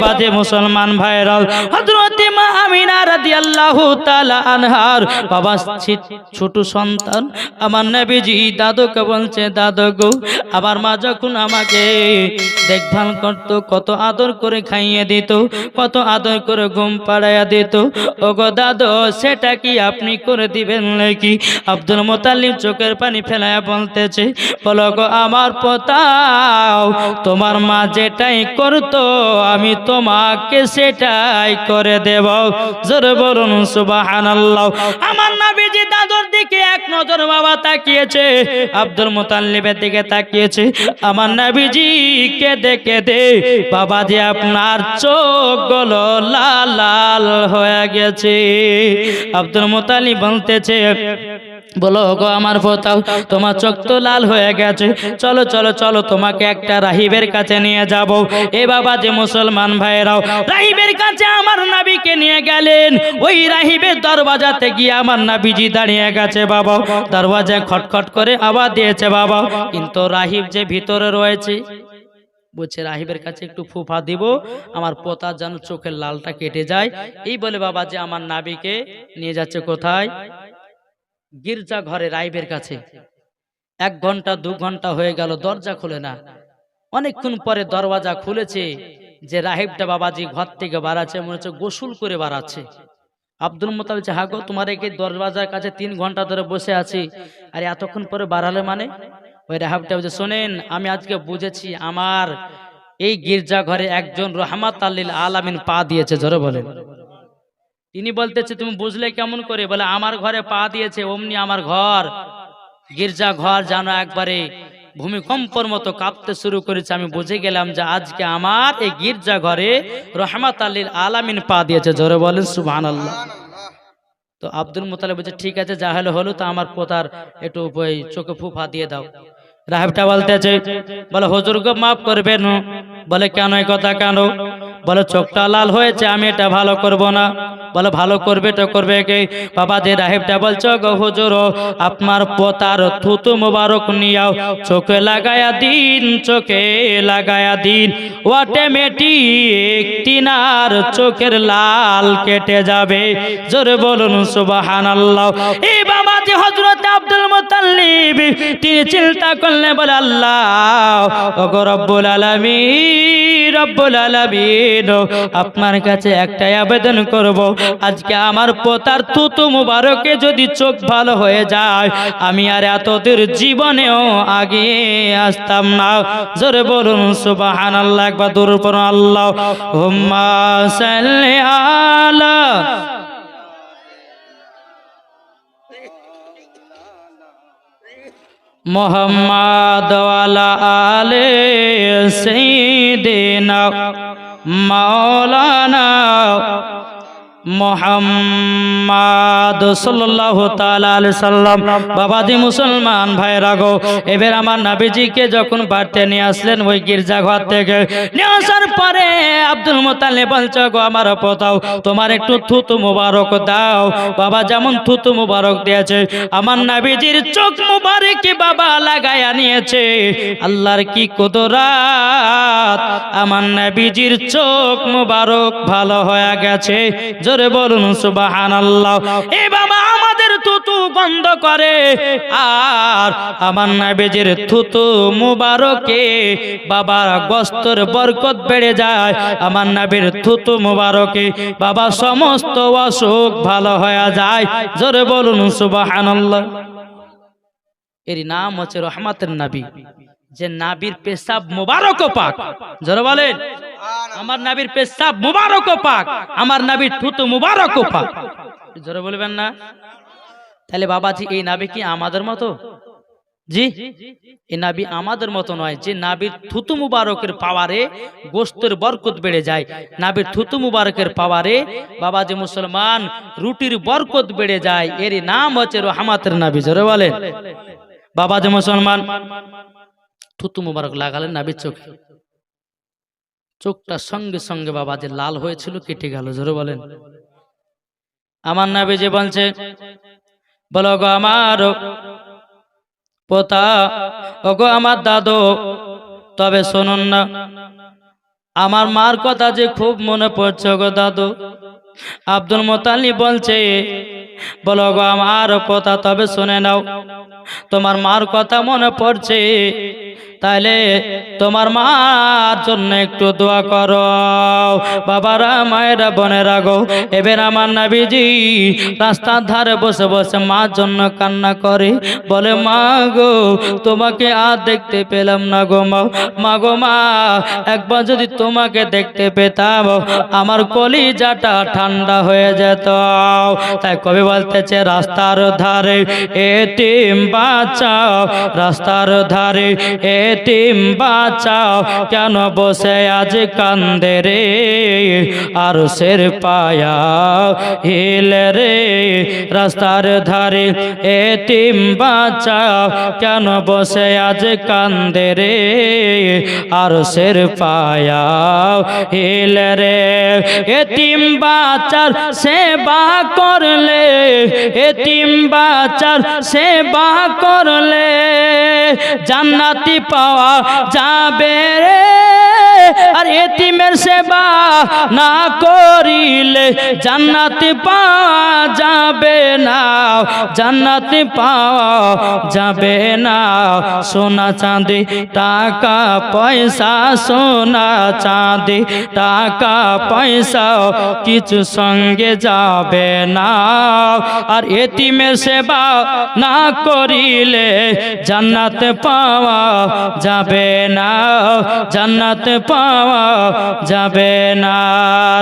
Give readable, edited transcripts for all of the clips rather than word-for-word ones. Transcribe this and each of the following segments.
বাদে মুসলমান ভাইরা হযরত মা আমিনা রাদিয়াল্লাহু তাআলা আনহার বাবা ছোট সন্তান আমার নবীজি দাদুকে বলছে, দাদু গো আমার মা যখন আমাকে দেখভাল করত, কত আদর করে খাইয়ে দিত, কত আদর করে ঘুম পাড়াইয়া দিত, ওগো দাদু সেটা কি আপনি করে দিবেন নাকি? আব্দুল মুত্তালিব চোখের পানি ফেলায়া বলতেছে, বলো গো আমার পোতাও, তোমার মা যেটাই করতো আমি তোমাকে সেটাই করে দেব। জোরে বলুন সুবহানাল্লাহ। আমার নবীজি দাদুর দিকে এক নজর বাবা তাকিয়েছে, আব্দুল মুত্তালিবের দিকে তাকিয়েছে। আমার নবীজি কেঁদে কেঁদে বাবা যে আপনার চোখগুলো লাল লাল হয়ে গেছে। আব্দুল মুত্তালিব বলতেছে, বলো গো আমার পোতাও, তোমার চোখ তো লাল হয়ে গেছে, চলো চলো চলো তোমাকে একটা রাহিবের কাছে নিয়ে যাব। এ বাবা যে মুসলমান ভাইরাও রাহিবের কাছে আমার নবীকে নিয়ে গেলেন। ওই রাহিবের দরওয়াজাতে গিয়ে আমার নবীজি দাঁড়িয়ে গেছে বাবা, দরওয়াজায় খটখট করে আওয়াজ দিয়েছে বাবা, কিন্তু রাহিব যে ভিতরে রয়েছে বলছে রাহিবের কাছে একটু ফুফা দিব, আমার পোতার যেন চোখের লালটা কেটে যায়। এই বলে বাবা যে আমার নবীকে নিয়ে যাচ্ছে কোথায়? গির্জা ঘরে রাহিবের কাছে। 1 ঘন্টা 2 ঘন্টা হয়ে গেল, দরজা খুলে না। অনেকক্ষণ পরে দরওয়াজা খুলেছে, যে রাহিবটা বাবাজি ঘর থেকে বাড়াচ্ছে, মনে হচ্ছে গোসল করে বাড়াচ্ছে। আব্দুল মুত্তালিব বলছে, হাগো তোমার এই দরওয়াজার কাছে 3 ঘন্টা ধরে বসে আছি, আর এতক্ষণ পরে বাড়ালে মানে? ওই রাহিবটা বলছে, শোনেন আমি আজকে বুঝেছি আমার এই গির্জা ঘরে একজন রহমাতাল লিল আলামিন পা দিয়েছে। জোরে বলেন। তিনি বলতেছে, তুমি বুঝলে কেমন করে? বলে আমার ঘরে পা দিয়েছে, অমনি আমার ঘর গির্জা ঘর যেন একবারে ভূমিকম্পর মতো কাঁপতে শুরু করেছে। আমি বুঝে গেলাম যে আজকে আমার এই গির্জা ঘরে রহমাতাল লিল আলামিন পা দিয়েছে। জোরে বলেন সুবহানাল্লাহ। তো আব্দুল মুত্তালিব বলছে, ঠিক আছে যা হলো হলো, তো আমার পোতার একটু ওই চোখে ফুফা দিয়ে দাও। রাহিবটা বলতেছে, বলে হুজুর গো মাফ করবেন। বলে কেন এই কথা কেন? বলে চোখটা লাল হয়েছে, আমি এটা ভালো করব না। বলে ভালো করবে তো করবে কে? বাবা যে রাহিবটা বলছো, গো হুজুর আপনার পোতার থুতু মুবারক নিয়াও চোখে লাগায়া দিন, চোখে লাগায়া দিন, অটোমেটিক তিনার চোখের লাল কেটে যাবে। জোরে বলুন সুবহানাল্লাহ। এই বাবা যে হযরত আব্দুল মুত্তালিব তিনি চিন্তা করলেন, বলে আল্লাহ ওগো রব্বুল আলামিন, রব্বুল আলামিন আপনার কাছে একটাই আবেদন করব, আজকে আমার পোতার থুতু মুবারকে যদি চোখ ভালো হয়ে যায়, আমি আর এতদূর জীবনেও আগে আসতাম না। জোরে বলুন সুবহানাল্লাহ। একবার দূর পড়ুন আল্লাহুম্মা সাল্লি আলা মুহাম্মাদ ওয়ালা আলে সাইয়্যিদিনা মাওলানা মুহাম্মাদ সাল্লাল্লাহু তাআলা আলাইহি সাল্লাম। বাবাজি মুসলমান ভাইরা গো, এবার আমার নবীজিকে যখন বাড়িতে নিয়ে আসলেন ওই গির্জা ঘর থেকে, নিয়ে আসার পরে আব্দুল মুত্তালিব বলছে, গো আমার পোতাও তোমার একটু থুতু মুবারক দাও। বাবা যেমন থুতু মুবারক দিয়েছে, আমার নবীজির চোখ মুবারক বাবা লাগায়া নিয়েছে। আল্লাহর কি কুদরত, আমার নবীজির চোখ মুবারক ভালো হয়ে গেছে। জোরে বলুন সুবহানাল্লাহ। এই বাবা আমাদের থুতু বন্ধ করে, আর আমার নবীজির থুতু মুবারকে বাবা গোশতের বরকত বেড়ে যায়। আমার নবীর থুতু মুবারকে বাবা সমস্ত অসুখ ভালো হয়ে যায়। জোরে বলুন সুবহানাল্লাহ। এর নাম হচ্ছে রহমাতের নবী, যে নাবির পেশাব মুবারক পাক। জোরে বলেন, আমার নবীর পেশাব মুবারক পাক, আমার নবীর থুতু মুবারক পাক। জোরে বলবেন না? তাহলে বাবাজি এই নবী কি আমাদের মতো? জি, এই নবী আমাদের মতো নয়। যে নবীর থুতু মুবারকের পাওয়ারে গোশতের বরকত বেড়ে যায়, নবীর থুতু মুবারকের পাওয়ারে বাবাজি মুসলমান রুটির বরকত বেড়ে যায়, এর নাম হচ্ছে রহমাতের নবী। জোরে বলেন। বাবাজি মুসলমান থুতু মুবারক লাগালেন নবীর চোখে, চোখটা সঙ্গে সঙ্গে বাবা যে লাল হয়েছিল কেটে গেল। জোরে বলেন। আমার নবী যে বলছে, বলো গো আমার পোতা, ওগো আমার দাদু, তবে শুনুন না, আমার মার কথা যে খুব মনে পড়ছে গো দাদু। আব্দুল মুত্তালিব বলছে, বলো গো আমার কথা, তবে শুনে নাও, তোমার মার কথা মনে পড়ছে, তাইলে তোমার মার জন্য একটু দোয়া করো। বাবারা, মায়েরা, বোনেরা গো, এবার আমার নবীজি রাস্তার ধারে বসে বসে মার জন্য কান্না করে, বলে মা গো, তোমাকে আর দেখতে পেলাম না গো মা। মা গো মা, একবার যদি তোমাকে দেখতে পেতাম আমার কলিজাটা ঠান্ডা হয়ে যেত। তাই কবি বলতেছে, রাস্তার ধারে এতিম বাঁচাও, রাস্তার ধারে এতিম বাঁচাও, কেন বসে আজ কান্দে রে, আর সের পায়া হিলে রে, রাস্তার ধারে এতিম বাঁচাও, কেন বসে আজ কান্দে রে, আর সের পায়া হিলে রে। এতিম বাচ্চার সেবা করলে, এতিম বাচ্চার সেবা করলে জান্নাতি পাওয়া যাবে রে, আর এতিমের সেবা না করিলে জান্নাতি পাওয়া যাবে না, জান্নাতি পাওয়া যাবে না। সোনা চাঁদি টাকা পয়সা, সোনা চাঁদি টাকা পয়সা কিছু সঙ্গে যাবে না, আর এতিমের সেবা না করিলে জান্নাত পাওয়া যাবে না, জান্নাত পাওয়া যাবে না।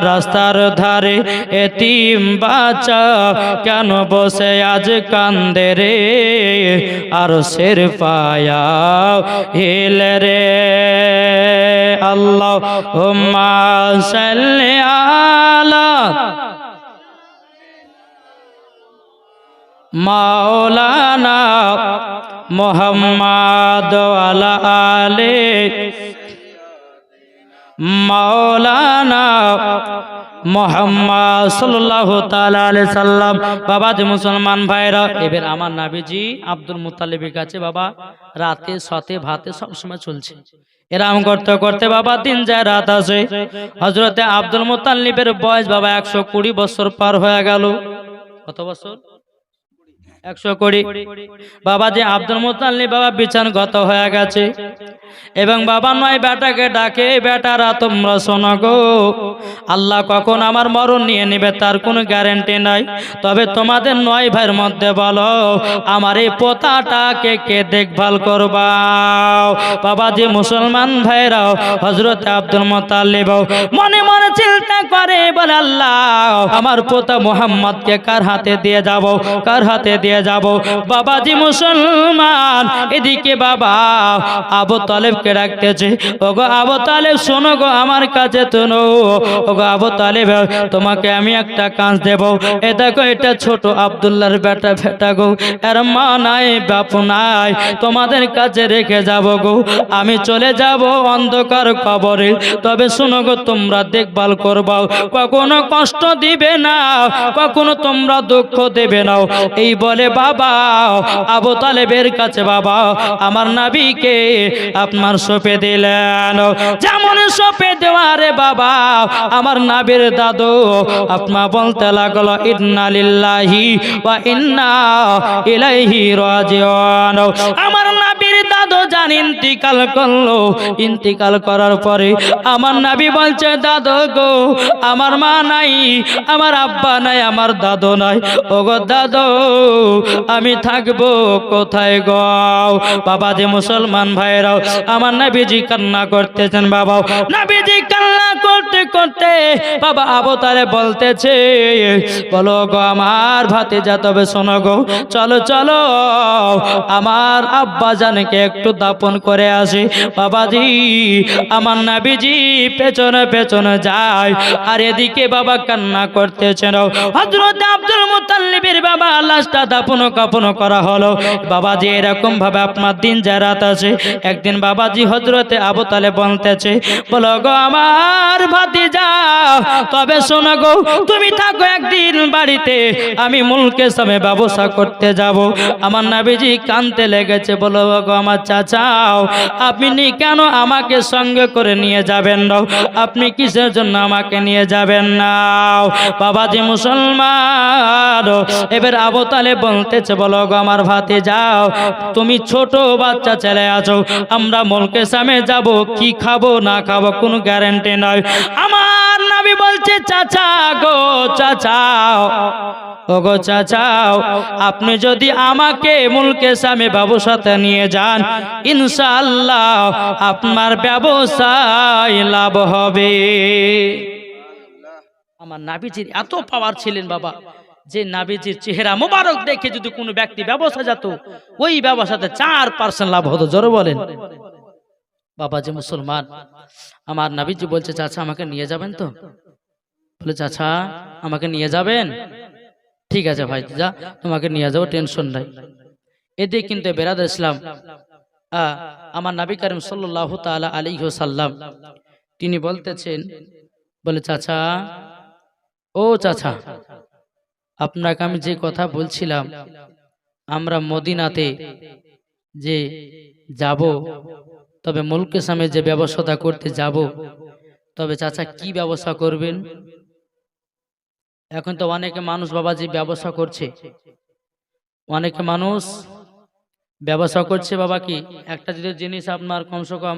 রাস্তার ধারে এতিম বাচ্চা, কেন বসে আজ কান্দে রে, আর সের পায়া হিলে রে। আল্লাহুম্মা সাল্লি আলা মাওলানা মুহাম্মাদ ওয়ালা আলে মাওলানা মুহাম্মদ সাল্লাল্লাহু তাআলা আলাইহি সাল্লাম। বাবা যে মুসলমান ভাইরা, এবার আমার নবীজি আব্দুল মুত্তালিবের কাছে বাবা রাতে সতে ভাতে সব সময় চলছে। এরাম করতে করতে বাবা দিন যায় রাত আসে। হযরতে আব্দুল মুত্তালিবের বয়স বাবা 120 বছর পার হয়ে গেল। কত বছর? 120। বাবা যে আব্দুল মুত্তালিব বাবা বিছানগত হয়ে গেছে, এবং বাবা নয় বেটাকে ডাকে, বেটারা তোমরা শোনো গো, আল্লাহ কখন আমার মরণ নিয়ে নেবে তার কোনো গ্যারান্টি নাই, তবে তোমাদের 9 ভাইয়ের মধ্যে বলো আমার এই পোতাটাকে কে দেখভাল করবা। বাবা যে মুসলমান ভাইরাও হযরত আব্দুল মুত্তালিব মনে মনে চিন্তা করে, বলে আল্লাহ আমার পোতা মুহাম্মদকে কার হাতে দিয়ে যাব, কার হাতে দিয়ে যাব। বাবাজি মুসলমান, এদিকে বাবা আবু তালেবকে ডাকতেছে, ওগো আবু তালেব শোনো গো, আমার কাছে শোনো, ওগো আবু তালেব তোমাকে আমি একটা কাজ দেব। এ দেখো, এটা ছোট আব্দুল্লাহর বেটা বেটা গো, এর মা নাই বাপ নাই, তোমাদের কাছে রেখে যাব গো, আমি চলে যাব অন্ধকার কবরে, তবে শোনো গো তোমরা দেখভাল করবা, কখনো কষ্ট দিবে না, কখনো তোমরা দুঃখ দেবে না। এই বলে বাবা আবু তালেবের কাছে বাবা আমার নবীকে আপনার সঁপে দিলেন। যেমন সঁপে দেওয়ারে বাবা আমার নবীর দাদু আপনার বলতে লাগলো, ইন্না লিল্লাহি ওয়া ইন্না ইলাইহি রাজিউন। আমার নবীর দাদু জান ইন্তিকাল করলো। ইন্তিকাল করার পরে আমার নবী বলছে, দাদু গো আমার মা নাই, আমার আব্বা নাই, আমার দাদু নাই, ওগো দাদু আমি থাকবো কোথায় গো। বাবা যে মুসলমান ভাইরাও আমার নবীজি কান্না করতেছেন। বাবা নবীজি কান্না করতে করতে বাবা আবু তালেব বলতেছে, বলো গো আমার ভাতিজা, তবে শোনো গো, চলো চলো আমার আব্বা জানকে একটু দাপন করে আসি। বাবাজি আমার নবীজি পেছনে পেছনে যায়, আর এদিকে বাবা কান্না করতেছেন। হযরত আব্দুল মুত্তালিবের বাবা লাশটা দাপন কাপন করা হলো। বাবাজি এরকম ভাবে আপনার দিন যায় রাত আছে। একদিন বাবাজি হযরতে আবু তালেব বলতেছে, বলো গো আমার ভাতিজা, তবে শোনো গো, তুমি থাকো একদিন বাড়িতে, আমি মুলকে সবে ব্যবসা করতে যাব। আমার নবীজি কানতে লেগেছে, বলো গো আমার আমার চাচাও আপনি কেন আমাকে সঙ্গে করে নিয়ে যাবেন না? আপনি কিসের জন্য আমাকে নিয়ে যাবেন না? বাবাজি মুসলমান, এবার আবু তালেব বলতেছে, বলো গো আমার ভাতে যাও, তুমি ছোট বাচ্চা ছেলে আছো, আমরা মুলকে সামে যাব, কি খাবো না খাবো কোনো গ্যারান্টি নয়। আমার নবী বলছে, চাচা গো চাচাও, ও গো চাচাও, আপনি যদি আমাকে মুলকে সামে বাবুর সাথে নিয়ে যান, ইনশাআল্লাহ আপনার ব্যবসায় লাভ হবে। আমার নাবিজির এত পাওয়ার ছিলেন বাবা, যে নাবিজির চেহারা মোবারক দেখে যদি কোনো ব্যক্তি ব্যবসা যেত, ওই ব্যবসাতে 4% লাভ হতো। জোরে বলেন। বাবা যে মুসলমান, আমার নাবিজি বলছে, চাচা আমাকে নিয়ে যাবেন তো? বলে, চাচা আমাকে নিয়ে যাবেন? ঠিক আছে ভাই, যা তোমাকে নিয়ে যাবো, টেনশন নাই। এদিকে কিন্তু বেরাদর ইসলাম, আমার নবী করিম সাল্লাল্লাহু তাআলা আলাইহি ওয়াসাল্লাম তিনি বলতেছেন, বলে, চাচা ও চাচা, আপনাকে আমি যে কথা বলছিলাম, আমরা মদিনাতে যে যাব, তবে মুলকে সামে যে ব্যবসা করতে যাব, তবে চাচা কি ব্যবসা করবেন? এখন তো অনেকে মানুষ বাবাজি ব্যবসা করছে, অনেকে মানুষ ব্যবসা করছে বাবা, কি একটা যদি জিনিস আপনার কমসে কম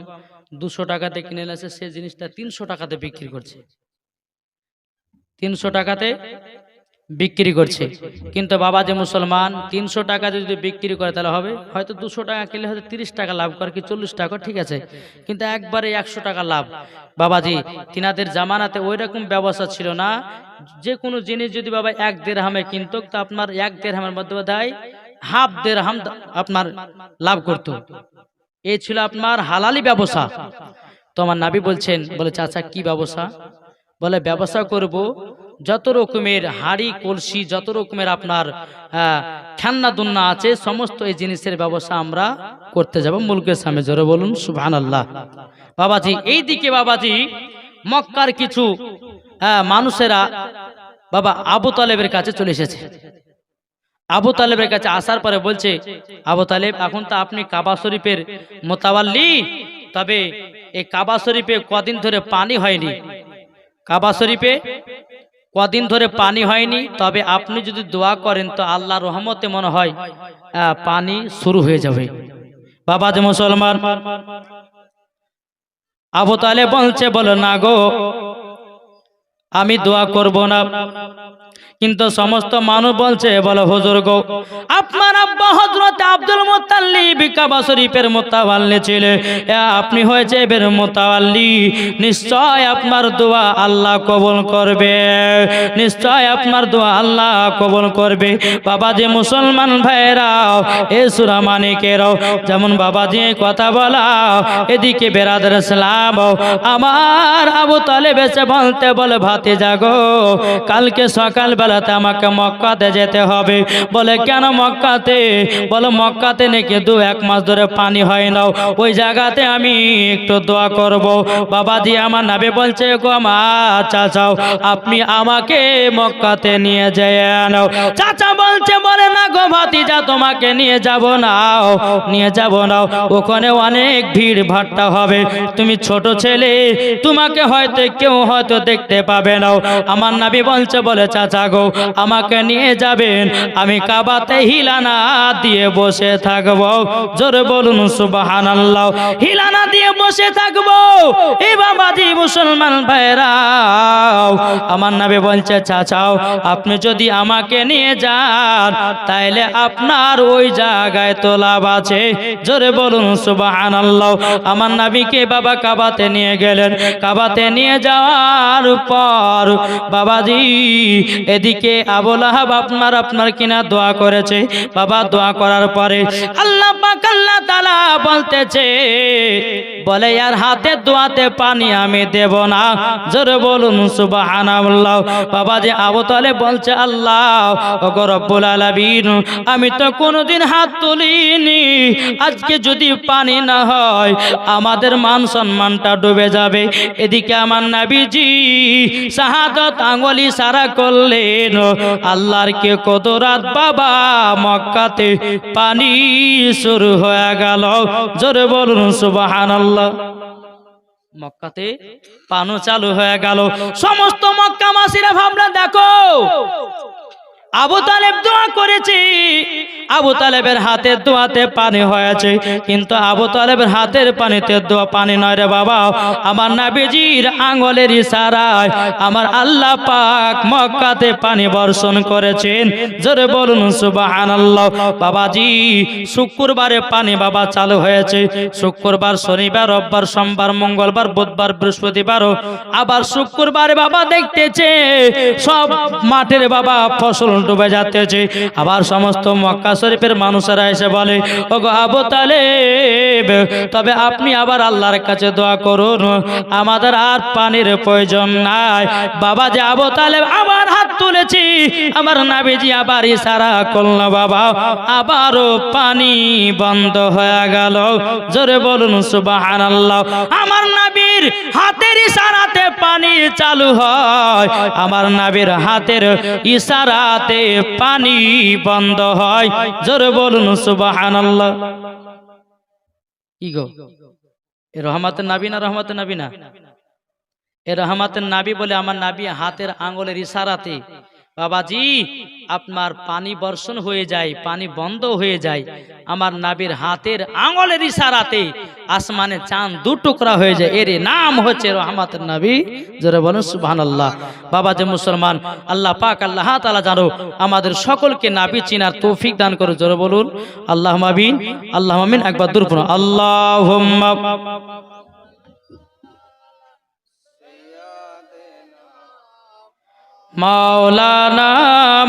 200 টাকাতে কিনে এনেছে, সে জিনিসটা 300 টাকাতে বিক্রি করছে, 300 টাকাতে বিক্রি করছে। কিন্তু বাবা যে মুসলমান, 300 টাকা যদি বিক্রি করে তাহলে হবে, হয়তো 200 টাকা কিনলে হয়তো 30 টাকা লাভ করে, কি 40 টাকা, ঠিক আছে, কিন্তু একবারে 100 টাকা লাভ। বাবাজি তিনাদের জামানাতে ওই রকম ব্যবস্থা ছিল না। যে কোনো জিনিস যদি বাবা 1 দিরহামে কিনত, তো আপনার 1 দিরহামের মধ্যে দেয় হাফ দিরহাম আপনার লাভ করত। এই ছিল আপনার হালালি ব্যবসা। তো আমার নবী বলছেন, বলে, চাচা কি ব্যবসা? বলে, ব্যবসা করব যত রকমের হাড়ি কলসি, যত রকমের আপনার খেলনা দুন্না আছে, সমস্ত এই জিনিসের ব্যবসা আমরা করতে যাব মুলকের সামনে। জোরে বলুন সুবহানাল্লাহ। বাবাজি এই দিকে বাবাজি মক্কার কিছু মানুষেরা বাবা আবু তালেবের কাছে চলে এসেছে। আবু তালেবের কাছে আসার পরে বলছে, আবু তালেব, এখন তো আপনি কাবা শরীফের মোতাওয়াল্লি, তবে এই কাবা শরীফে কদিন ধরে পানি হয়নি, কাবা শরীফে কদিন ধরে পানি হয়নি, তবে আপনি যদি দোয়া করেন তো আল্লাহর রহমতে মনে হয় পানি শুরু হয়ে যাবে। বাবা যে মুসলমান, আবু তালেব বলছে, বলো না গো, আমি দোয়া করব না। কিন্তু সমস্ত মানুষ বলছে, বলো হুজুর গো, আপনার আব্বা হযরত আব্দুল মুত্তালিব কাবা শরীফের মুতাওয়াল্লি ছিলেন, আপনি হয়েছে এর মুতাওয়াল্লি, নিশ্চয় আপনার দোয়া আল্লাহ কবুল করবে, নিশ্চয় আপনার দোয়া আল্লাহ কবুল করবে। বাবাজি মুসলমান ভাইরাও, এ সূরা মানিকেরও যেমন বাবাজি কথা বলা, এদিকে বেরাদার ইসলাম আমার আবু তালেব এসে বলতে, বলে, ভাতে জাগো, কালকে সকাল বেলাতে আমাকে মক্কাতে যেতে হবে। বলে, কেন মক্কাতে? বলে, মক্কাতে নাকি 2-1 মাস ধরে পানি হয় না, ওই জায়গাতে আমি একটু দোয়া করব। বাবাজি আমার নবী বলছে, গো আমার চাচাও, আপনি আমাকে মক্কাতে নিয়ে যান। চাচা বলছে, বলে, না গো ভাতিজা, তোমাকে নিয়ে যাব না, নিয়ে যাব না, ওখানে অনেক ভিড় ভাট্টা হবে, তুমি ছোট ছেলে, তোমাকে হয়তো কেউ হয়তো দেখতে পাবে না। আমার নবী বলছে, বলে, চাচা গো, আমাকে নিয়ে যাবেন, আমি কাবাতে হিলানা দিয়ে বসে থাকবো। জোরে বলুন সুবহানাল্লাহ। হিলানা দিয়ে বসে থাকবো। এই বাবাজি মুসলমান ভাইরা, আমার নবী বলছে, চাচাও, আপনি যদি আমাকে নিয়ে যান, তাইলে আপনার ওই জায়গায় তো লাভ আছে। জোরে বলুন সুবহানাল্লাহ। আমার নবীকে বাবা কাবাতে নিয়ে গেলেন। কাবাতে নিয়ে যাওয়ার পর বাবাজি এদিকে আবু লাহাব আপনার কিনা দোয়া করেছে। বাবা দোয়া করার পরে আল্লাহ পাক আল্লাহ তাআলা বলতেছে, বলে, यार হাতে দোয়াতে পানি আমি দেব না। জোরে বলুন সুবহানাল্লাহ। বাবাজি আবু তালেব বলছে, আল্লাহ ওগো রব্বুল আলামিন, আমি তো কোনোদিন হাত তুলিনি, আজকে যদি পানি না হয় আমাদের মান সম্মানটা ডুবে যাবে। এদিকে আমার নবীজি শাহাদাত আঙ্গুল ইশারা করলেন, বলছেন আল্লাহর কে কুদরত বাবা মক্কাতে পানি শুরু হয়ে গেল। জোরে বলুন সুবহানাল্লাহ। মক্কাতে পানি চালু হয়ে গেল। সমস্ত মক্কাবাসীরা ভাবনা দেখো আবু তালেব দোয়া করেছে, আবু তালেবের হাতের দোয়াতে পানি হয়েছে, কিন্তু আবু তালেবের হাতের পানিতে দোয়া পানি নয় রে বাবা, আমার নবীজির আঙ্গুলের ইশারায় আমার আল্লাহ পাক মক্কাতে পানি বর্ষণ করেছেন। জোরে বলুন সুবহানাল্লাহ। বাবাজি শুক্রবারে পানি বাবা চালু হয়েছে, শুক্রবার, শনিবার, রোববার, সোমবার, মঙ্গলবার, বুধবার, বৃহস্পতিবারও, আবার শুক্রবারে বাবা দেখতেছে সব মাঠের বাবা ফসল ডুবে যাচ্ছে। আবার সমস্ত মক্কা শরীফের মানুষেরা এসে বলে ওগো আবু তালেব, তবে আপনি আবার আল্লাহর কাছে দোয়া করুন, আমাদের আর পানির প্রয়োজন নাই। বাবা যে আবু তালেব আবার হাত তুলেছি, আমার নবীজি আবার ইশারা করল বাবা, আবারও পানি বন্ধ হয়ে গেল। জোরে বলুন সুবহানাল্লাহ। আমার নবীর হাতের ইশারাতে পানি চালু হয়, আমার নবীর হাতের ইশারাতে পানি বন্ধ হয়। জোরে বলুন সুবহানাল্লাহ। কি গো এ রহমতের নবী না রহমতের নবী না? এ রহমতের নবী বলে আমার নবী হাতের আঙ্গুলের ইশারাতে বাবাজি আপনার পানি বর্ষণ হয়ে যায়, পানি বন্ধ হয়ে যায়। আমার নবীর হাতের আঙ্গুলের ইশারাতে আসমানে চাঁদ দু টুকরা হয়ে যায়। এর নাম হচ্ছে রহমতের নবী। জোরে বলুন সুবহানাল্লাহ। বাবা যে মুসলমান, আল্লাহ পাক আল্লাহ তাআলা জানো আমাদের সকলকে নবী চিনার তৌফিক দান করো। জোরে বলুন আল্লাহুম্মা আমিন, আল্লাহুম্মা আমিন। একবার দূর পড়ুন আল্লাহুম্মা মাওলানা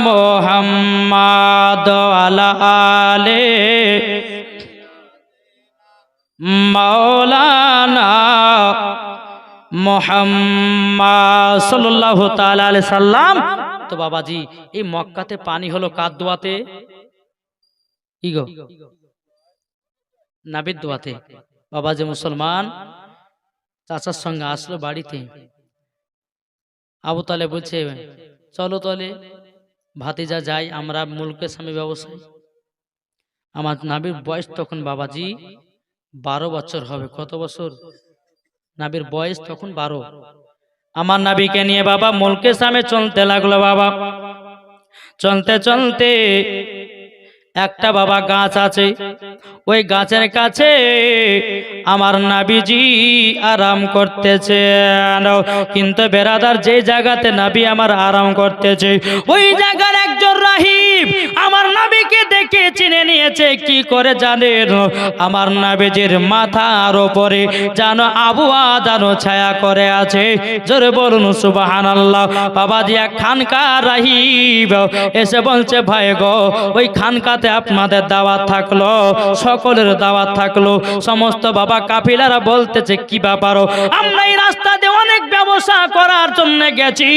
মুহাম্মদ আলা আলে মাওলানা মুহাম্মদ সাল্লাল্লাহু তাআলা আলাইহি সাল্লাম। তো বাবাজি এই মক্কাতে পানি হলো কার দোয়াতে? কি গো নবীর দোয়াতে। বাবাজি মুসলমান চাচার সঙ্গে আসলো বাড়িতে, আবু তালেব বলছে চলো তলে ভাতিজা যাই আমরা মুলকের স্বামী ব্যবসায়ী। আমার নবীর বয়স তখন বাবাজি 12 বছর হবে। কত বছর? নবীর বয়স তখন 12। আমার নবীকে নিয়ে বাবা মুলকের স্বামী চলতে লাগলো। বাবা চলতে চলতে একটা বাবা গাছ আছে, ওই গাছের কাছে আমার নবীজি আরাম করতেছে। কিন্তু বেরাদার যে জায়গাতে নবী আমার আরাম করতেছে ওই জায়গার একজন রাহিব আমার নবীকে দেখে চিনে নিয়েছে। কি করে জানেন? আমার নবীজির মাথার উপরে যেন আবহাওয়া যেন ছায়া করে আছে। জোরে বলুন সুবহানাল্লাহ। বাবাজি এক খানকার রাহিব এসে বলছে ভাই গো ওই খানকাতে আপনাদের দাওয়াত থাকলো, সকলের দাওয়াত থাকলো। সমস্ত বাবা কাফিলারা বলতেছে কি ব্যাপার? আমরা এই রাস্তা দিয়ে অনেক ব্যবসা করার জন্য গেছি,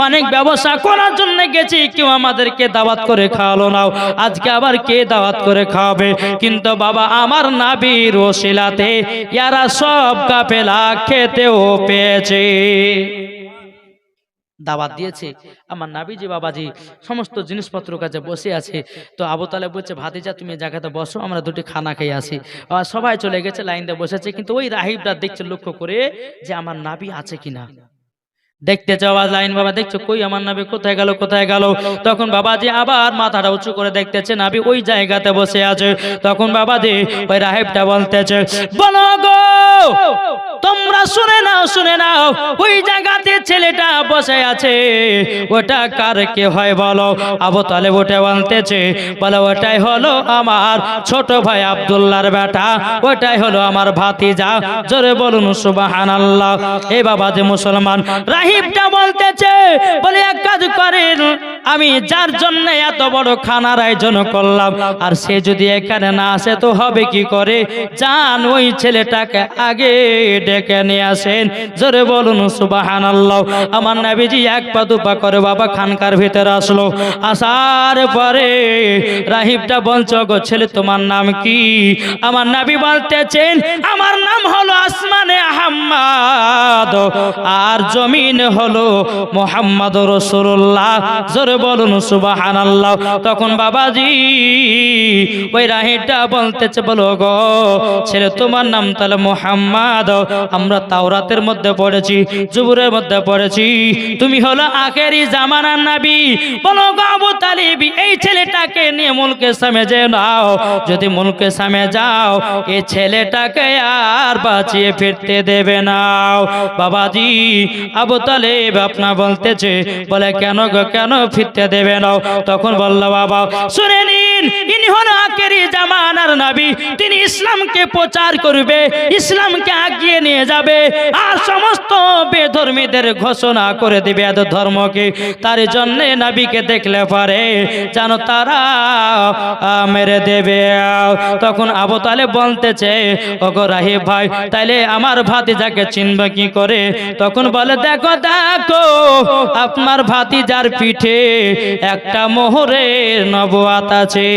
অনেক ব্যবসা করার জন্য গেছি, কেউ আমাদেরকে দাওয়াত করে খাওয়ালো না, আজকে আবার কে দাওয়াত করে খাওয়াবে? কিন্তু বাবা আমার নবীর ওসিলাতে ইয়ারা সব কাফেলা খেতেও পেয়েছে, দাওয়াত দিয়েছে। আমার নবীজি বাবাজি সমস্ত জিনিসপত্র কাছে বসে আছে। তো আবু তালেব বলছে ভাতিজা তুমি জায়গাতে বসো, আমরা দুটি খানা খেয়ে আসি। সবাই চলে গেছে, লাইন দিয়ে বসেছে। কিন্তু ওই রাহিবরা দেখছে লক্ষ্য করে যে আমার নবী আছে কিনা। দেখতে যাওয়া লাইন বাবা দেখছো কই আমার নবী কোথায় গেল কোথায় গেল। তখন বাবাজি আবার মাথাটা উঁচু করে দেখতেছে নবী ওই জায়গাতে বসে আছে। তখন বাবাজি ওই রাহিবটা বলতেছে বলো গো তোমরা শুনে নাও শুনে নাও, ওই জায়গাতে ছেলেটা বসে আছে ওটা কার কে হয় বলো? আবু তালেব ওটা বলতেছে বলো ওটাই হলো আমার ছোট ভাই আব্দুল্লাহর বেটা, ওটাই হলো আমার ভাতিজা। জোরে বলুন সুবহানাল্লাহ। এই বাবাজি মুসলমান রাহিবটা বলতেছে বলে এক কাজ করেন, আমি যার জন্য এত বড় খানার আয়োজন করলাম আর সে যদি এখানে না আসে তো হবে কি করে? যান ওই ছেলেটাকে আগে ডেকে নিয়ে আসেন। জোরে বলুন সুবহানাল্লাহ। আমার নবীজি এক পা দুপা করে বাবা খানকার ভিতরে আসলো। আসার পরে রাহিবটা বলছো গো ছেলে তোমার নাম কি? আমার নবী বলতেছেন আমার নাম হলো আসমানে আহমদ আর জমিন হলো মুহাম্মদ রাসূলুল্লাহ। জোরে জোরে বলুন সুবহানাল্লাহ। তখন বাবাজি ওই রাহিটা বলতেছে, বলো গো ছেলে তোমার নাম তাহলে মুহাম্মদ, আমরা তাওরাতের মধ্যে পড়েছি, জুবুরের মধ্যে পড়েছি তুমি হলো আখেরি জামানার নবী। বলো গো আবু তালিব এই ছেলেটাকে নিয়ে মুলকে সামে যে নাও, যদি মুলকে সামে যাও এই ছেলেটাকে আর বাঁচিয়ে ফিরতে দেবে না। বাবাজি আবু তালিব আপনা বলতেছে, বলে কেন গো কেন ফিরতে দেবে না? তখন বলল বাবা শুনে নিন, ইনি হলো আখেরি জামানার নবী, তিনি ইসলামকে প্রচার করবে, ইসলামকে আগিয়ে নিয়ে যাবে আর সমস্ত বেধর্মীদের ঘোষণা করে দিবে এদের ধর্মকে। তার জন্য নবীকে দেখলে পারে যেন তারা মেরে দেবে। তখন আবু তালেব বলতেছে, ওগো রাহিব ভাই তাইলে আমার ভাতিজাকে চিনবে কি করে? তখন বলে দেখো দেখো আপনার ভাতিজার পিঠে একটা মোহরের নবুয়াত আছে।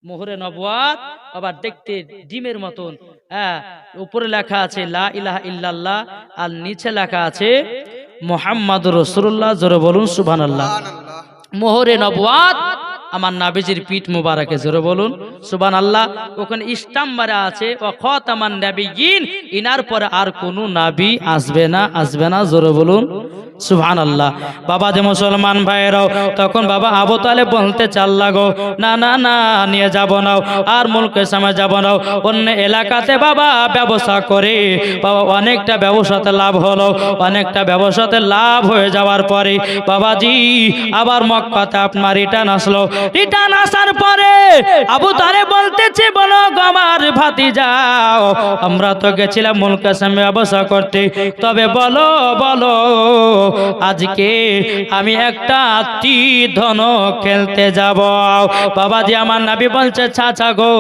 মোহরে নবুয়াত আবার দেখতে ডিমের মতন, উপরে লেখা আছে লা ইলাহা ইল্লাল্লাহ আর নিচে লেখা আছে মুহাম্মাদুর রাসূলুল্লাহ। জোরে বলুন সুবহানাল্লাহ। মোহরে নবুয়াত আমার নাবিজির পিঠ মুবারকে, জোরে বলুন সুবহানাল্লাহ। ওখানে ইস্তাম মারা আছে ওয়া খাতামান নাবিয়িন, ইনার পরে আর কোনো নবী আসবে না, আসবে না, জোরে বলুন সুবহানাল্লাহ। বাবা যে মুসলমান ভাইরাও তখন বাবা আবু তালেব বলতে চাল্লা গো না না না নিয়ে যাব না আর মুলকে সামনে যাব না, অন্য এলাকাতে বাবা ব্যবসা করে বাবা অনেকটা ব্যবসাতে লাভ হলো, অনেকটা ব্যবসাতে লাভ হয়ে যাওয়ার পরে বাবাজি আবার মক্কাতে আপনার রিটার্ন আসলো। রিটার্ন আসার পরে আবু তালেব বলতেছে, বলো গো আমার ভাতিজাও আমরা তো গেছিলাম মুলকে সামনে ব্যবসা করতে, তবে বলো বলো আজকে আমি একটা তীর-ধন খেলতে যাব। বাবাজি আমার নবী বলছে চাচা গো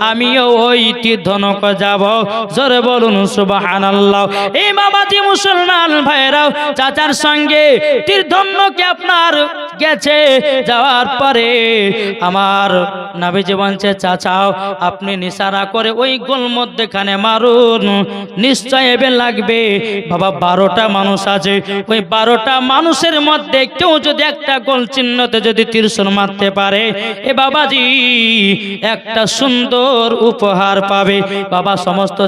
আমিও ওই তীর-ধনুক যাব। জোরে বলুন সুবহানাল্লাহ। এই বাবাজি মুসলমান ভাইরাও চাচার সঙ্গে তীর-ধনুকে আপনার গেছে, যাওয়ার পরে আমার নবীজি বলছে চাচাও আপনি নিশানা করে ওই গোল মধ্যখানে মারুন, নিশ্চয় এবে লাগবে। বাবা 12টা মানুষ আছে, ওই 12টা মানুষের মধ্যে কেউ যদি একটা গোল চিহ্নতে যদি তীরশন মারতে পারে এ বাবাজি একটা সুন্দর উপহার পাবে। বাবা সমস্ত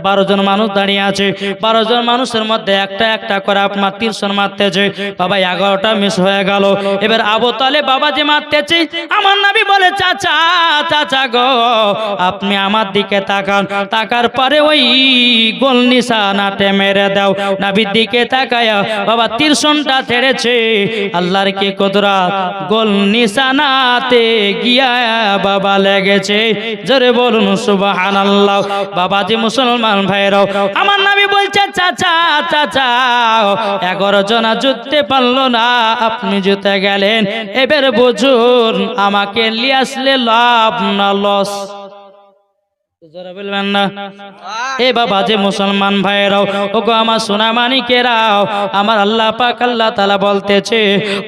12 জন মানুষ দাঁড়িয়ে আছে, 12 জন মানুষের মধ্যে একটা একটা করে আপনার তীরশন মারতেছে। বাবা 11টা মিস হয়ে গেল। এবার আবু তালেব বাবাজি মারতেছে, আমার নবী বলে চাচা চাচা গো আপনি আমার দিকে তাকান, তাকার পরে ওই গোল নিশানাতে মেরে দাও। নবীর দিকে তাকায়া বাবা তীরশনটা ছেড়েছে, আল্লাহর কি কুদরত, গোল নিশানাতে গিয়া বাবা লেগেছে। জোরে বলুন সুবহানাল্লাহ। বাবাজি মুসলমান ভাইরাও আমার নবী বলছে চাচা চাচা 11 জনা জিততে পারলো না, আপনি জিতে গেলেন, এবার বুঝুন আমাকে নিয়ে আসলে লাভ না লস? জোরে বলবেন না। এ বাবা যে মুসলমান ভাইরাও ওগো আমার সোনা মানিকেরাও, আমার আল্লাহ পাক আল্লাহ তাআলা বলতেছে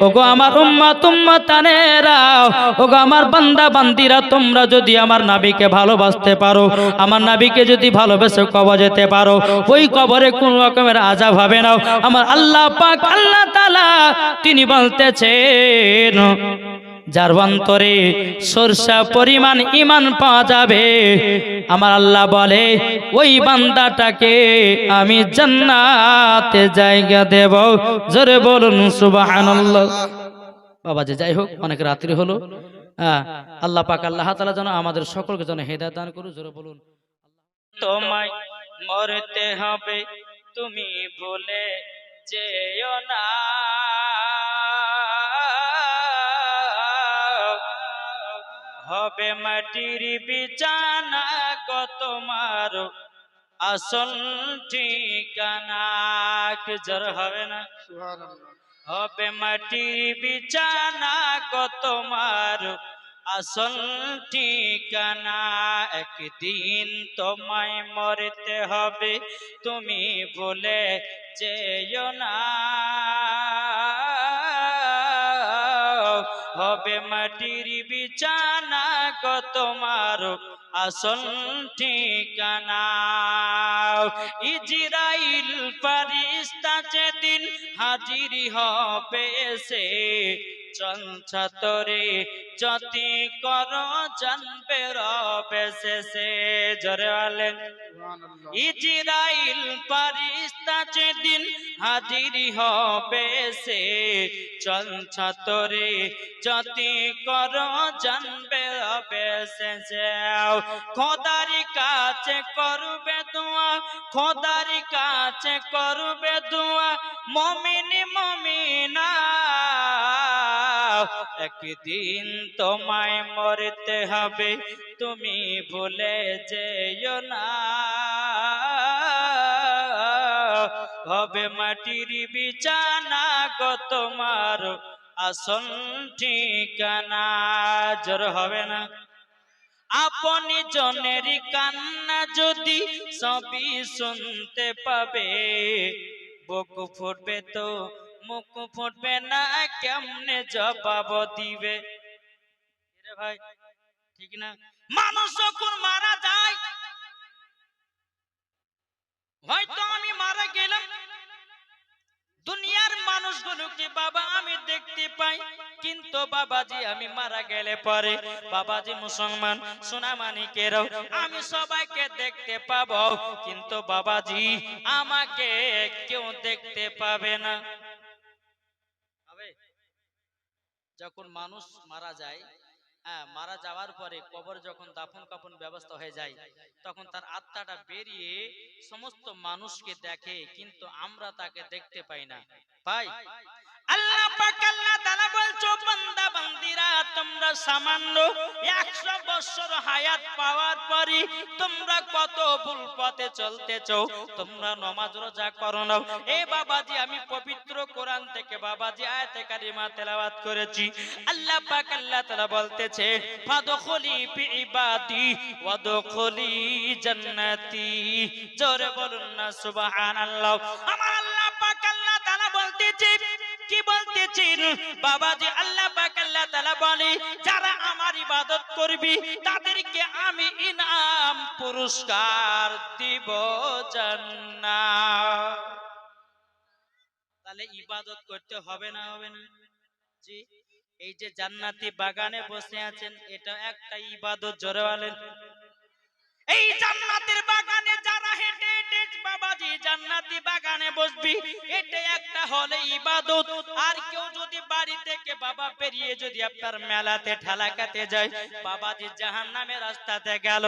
ওগো আমার উম্মত উম্মতানেরাও, ওগো আমার বান্দা বান্দিরা তোমরা যদি আমার নবীকে ভালোবাসতে পারো, আমার নবীকে যদি ভালোবেসে কবর যেতে পারো, ওই কবরে কোন রকমের আযাব হবে না। আমার আল্লাহ পাক আল্লাহ তাআলা তিনি বলতেছেন যার অন্তরে সরষা পরিমাণ ঈমান পাওয়া যাবে, আমার আল্লাহ বলে ওই বান্দাটাকে আমি জান্নাতে জায়গা দেব। জোরে বলুন সুবহানাল্লাহ। বাবা যে যাই হোক অনেক রাত্রি হলো, আল্লাহ পাক আল্লাহ তাআলা যেন আমাদের সকলকে যেন হেদায়েত দান করুন। জোরে বলুন তোমায় মরতে হবে তুমি ভুলে যেও না, হবে মাটির বিছানা গো তোমার আসল ঠিকানা। কি জোর হবে না? হবে মাটির বিছানা গো তোমার আসল ঠিকানা, একদিন তোমায় মরতে হবে তুমি ভুলে যেও না, হবে মাটির বিছানা গো তোমার আসল ঠিকানা। ইজরাইল ফেরেশতা যেদিন হাজির হবে এসে, চলছা তোরে যতি কর জানবে রবে শেষে। জোরে বলেন ইজরাইল ফেরেশতা যেদিন হাজির হবে এসে, চলছা তোরে যতি কর জানবে রবে শেষে। খোদার কাছে করবে দোয়া, খোদার কাছে করবে দোয়া মুমিন মুমিনা। একদিন তোমায় মরতে হবে, তুমি ভুলে যেও না। হবে মাটির বিছানা গো তোমার আসল ঠিকানা। জোর হবে না? আপনি জনের কান্না যদি সবই শুনতে পাবে, বুক ফুটবে তো মুখ ফুটবে না, কেমনে জবাব দিবে? রে ভাই ঠিক না? মানুষ যখন মারা যায়, হয়তো আমি মারা গেলাম, দুনিয়ার মানুষগুলোকে বাবা আমি দেখতে পাই, কিন্তু বাবাজি আমি মারা গেলে পরে বাবাজি মুসলমান সোনামানিকেরাও আমি সবাইকে দেখতে পাবো, কিন্তু বাবাজি আমাকে কেউ দেখতে পাবে না। যখন মানুষ মারা যায়, মারা যাওয়ার পরে কবর যখন দাফন কাফন ব্যবস্থা হয়ে যায়, তখন তার আত্মাটা বেরিয়ে সমস্ত মানুষকে দেখে, কিন্তু আমরা তাকে দেখতে পাই না। ভাই আল্লাহ পাক আল্লাহ তাআলা বলছো, বান্দা বান্দিরা তোমরা সামান্য 100 বছর হায়াত পাওয়ার পরে তোমরা কত ভুল পথে চলতেছো, তোমরা নামাজ রোজা করো না। এ বাবাজি আমি পবিত্র কোরআন থেকে বাবাজি আয়াতে কারিমা তেলাওয়াত করেছি। আল্লাহ পাক আল্লাহ তাআলা বলতেছে, ফাদখুলি ফি ইবাদি ওয়াদখুলি জান্নাতি। জোরে বলুন না সুবহানাল্লাহ। আমার আল্লাহ পাক আল্লাহ তাআলা বলতেছে, কি বলতেছেন বাবাজি? আল্লাহ পাক আল্লাহ তাআলা বলে, যারা আমার ইবাদত করবি তাদেরকে আমি ইনাম পুরস্কার দিব জান্নাত। তাহলে ইবাদত করতে হবে না, হবে না? জি। এই যে জান্নাতি বাগানে বসে আছেন, এটা একটা ইবাদত। জোরে বলেন এই জান্নাতের বাগানে যারা হেঁটে হেঁটে বাবাজি জান্নাতি বাগানে বসবি, এটা একটা হলে ইবাদত। আর কেউ যদি বাড়ি থেকে বাবা বেরিয়ে যদি আপনার মেলাতে ঠালাকাতে যায়, বাবাজি জাহান্নামের রাস্তাতে গেল,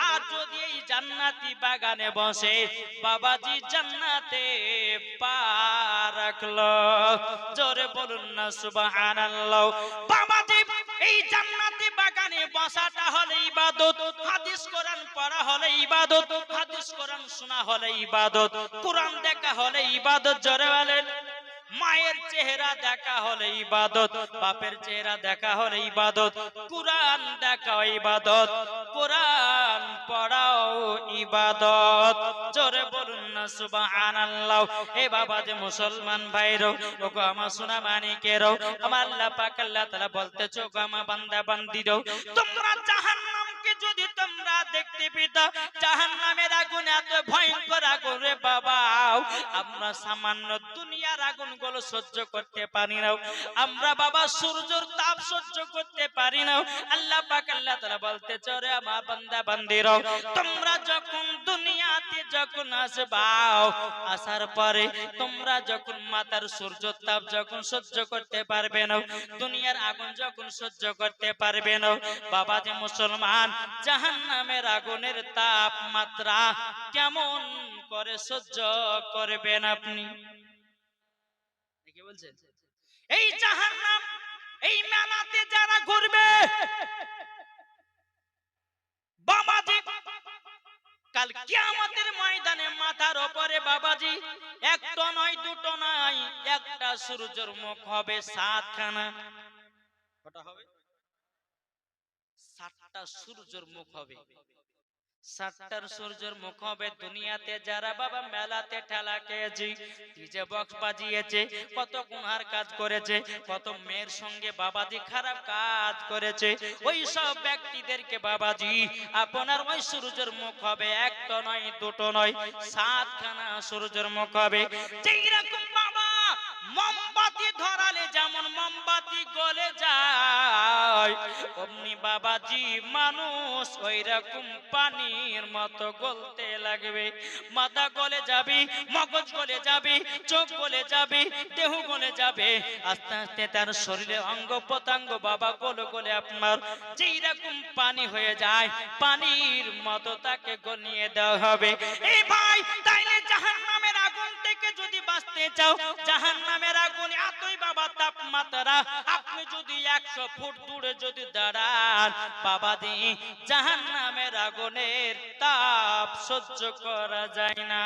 আর যদি এই জান্নাতি বাগানে বসে বাবাজি জান্নাতে পা রাখলো। জোরে বলুন না সুবহানাল্লাহ। বাবাজি এই জান্নাতি বাগানে বসাটা হলে ইবাদত, হাদিস কোরআন পড়া হলে ইবাদত, হাদিস কোরআন শোনা হলে ইবাদত, কোরআন দেখা হলে ইবাদত। জোরে বলেন মায়ের চেহারা দেখা হলে ইবাদত, বাপের চেহারা দেখা হলে ইবাদত, কোরআন দেখা ইবাদত, কোরআন পড়াও ইবাদত। জোরে বলুন না সুবহানাল্লাহ। এ বাবা যে মুসলমান ভাইরো, ওগো আমার সোনা মানিকেরো, আমার আল্লাহ পাক আল্লাহ তাআলা বলতেছো, গো আমার বান্দা বান্দিরো, তোমরা জাহান্নামকে যদি তোমরা দেখতে পেতা, জাহান্নামের আগুন এত ভয়ঙ্কর আগুন রে বাবা, আমরা সামান্য দুনিয়ার আগুন গুলো সহ্য করতে পারি না, আমরা বাবা সূর্যের তাপ সহ্য করতে পারি না। আল্লাহ পাক আল্লাহ তাআলা বলতেছে, রে আমার বান্দা বান্দিরা, তোমরা যখন দুনিয়াতে যখন আসবাও, আসার পরে তোমরা যখন মাথার সূর্য তাপ যখন সহ্য করতে পারবে না, দুনিয়ার আগুন যখন সহ্য করতে পারবে না, বাবা যে মুসলমান জাহান্নামের আগুনের তাপমাত্রা কেমন করে সহ্য করবেন আপনি? কি বলছেন? এই জাহান্নাম এই মেলাতে যারা ঘুরবে বাবাজি, কাল কিয়ামতের ময়দানে মাথার উপরে বাবাজি একটা নয় দুটো নয়, একটা সূর্যের মুখ হবে 7 খানা। কটা হবে? 7টা সূর্যের মুখ হবে। সাতটার সূর্যের মুখ হবে দুনিয়াতে যারা বাবা মেলাতে ঠেলা খেয়েছে, ডিজে বক্স বাজিয়েছে, কত গুনহার কাজ করেছে, কত মেয়ের সঙ্গে বাবাজি খারাপ কাজ করেছে, ওই সব ব্যক্তিদেরকে বাবাজি আপনার ওই সূর্যের মুখ হবে একটা নয় দুটো নয়, সাতখানা সূর্যের মুখ হবে। যেই রকম বাবা মোমবাতি ধরালে যেমন মোমবাতি গলে যায়, অমনি বাবাজি মানুষ ওই রকম পানির মতো গলতে লাগবে। মাথা গলে যাবে, মগজ গলে যাবে, চোখ গলে যাবে, দেহ গলে যাবে, আস্তে আস্তে তার শরীরে অঙ্গ প্রত্যঙ্গ বাবা গলে গলে আপনার যেই রকম পানি হয়ে যায়, পানির মতো তাকে গলিয়ে দেওয়া হবে। এই ভাই তাইলে জাহান্নামের আগুন থেকে যদি বাঁচতে চাও, জাহান্নামের আগুন এতই বাবা তাপমাত্রা, আপনি যদি 100 ফুট দূরে যদি দাঁড়ান বাবাজি, জাহান্নামের আগুনের তাপ সহ্য করা যায় না।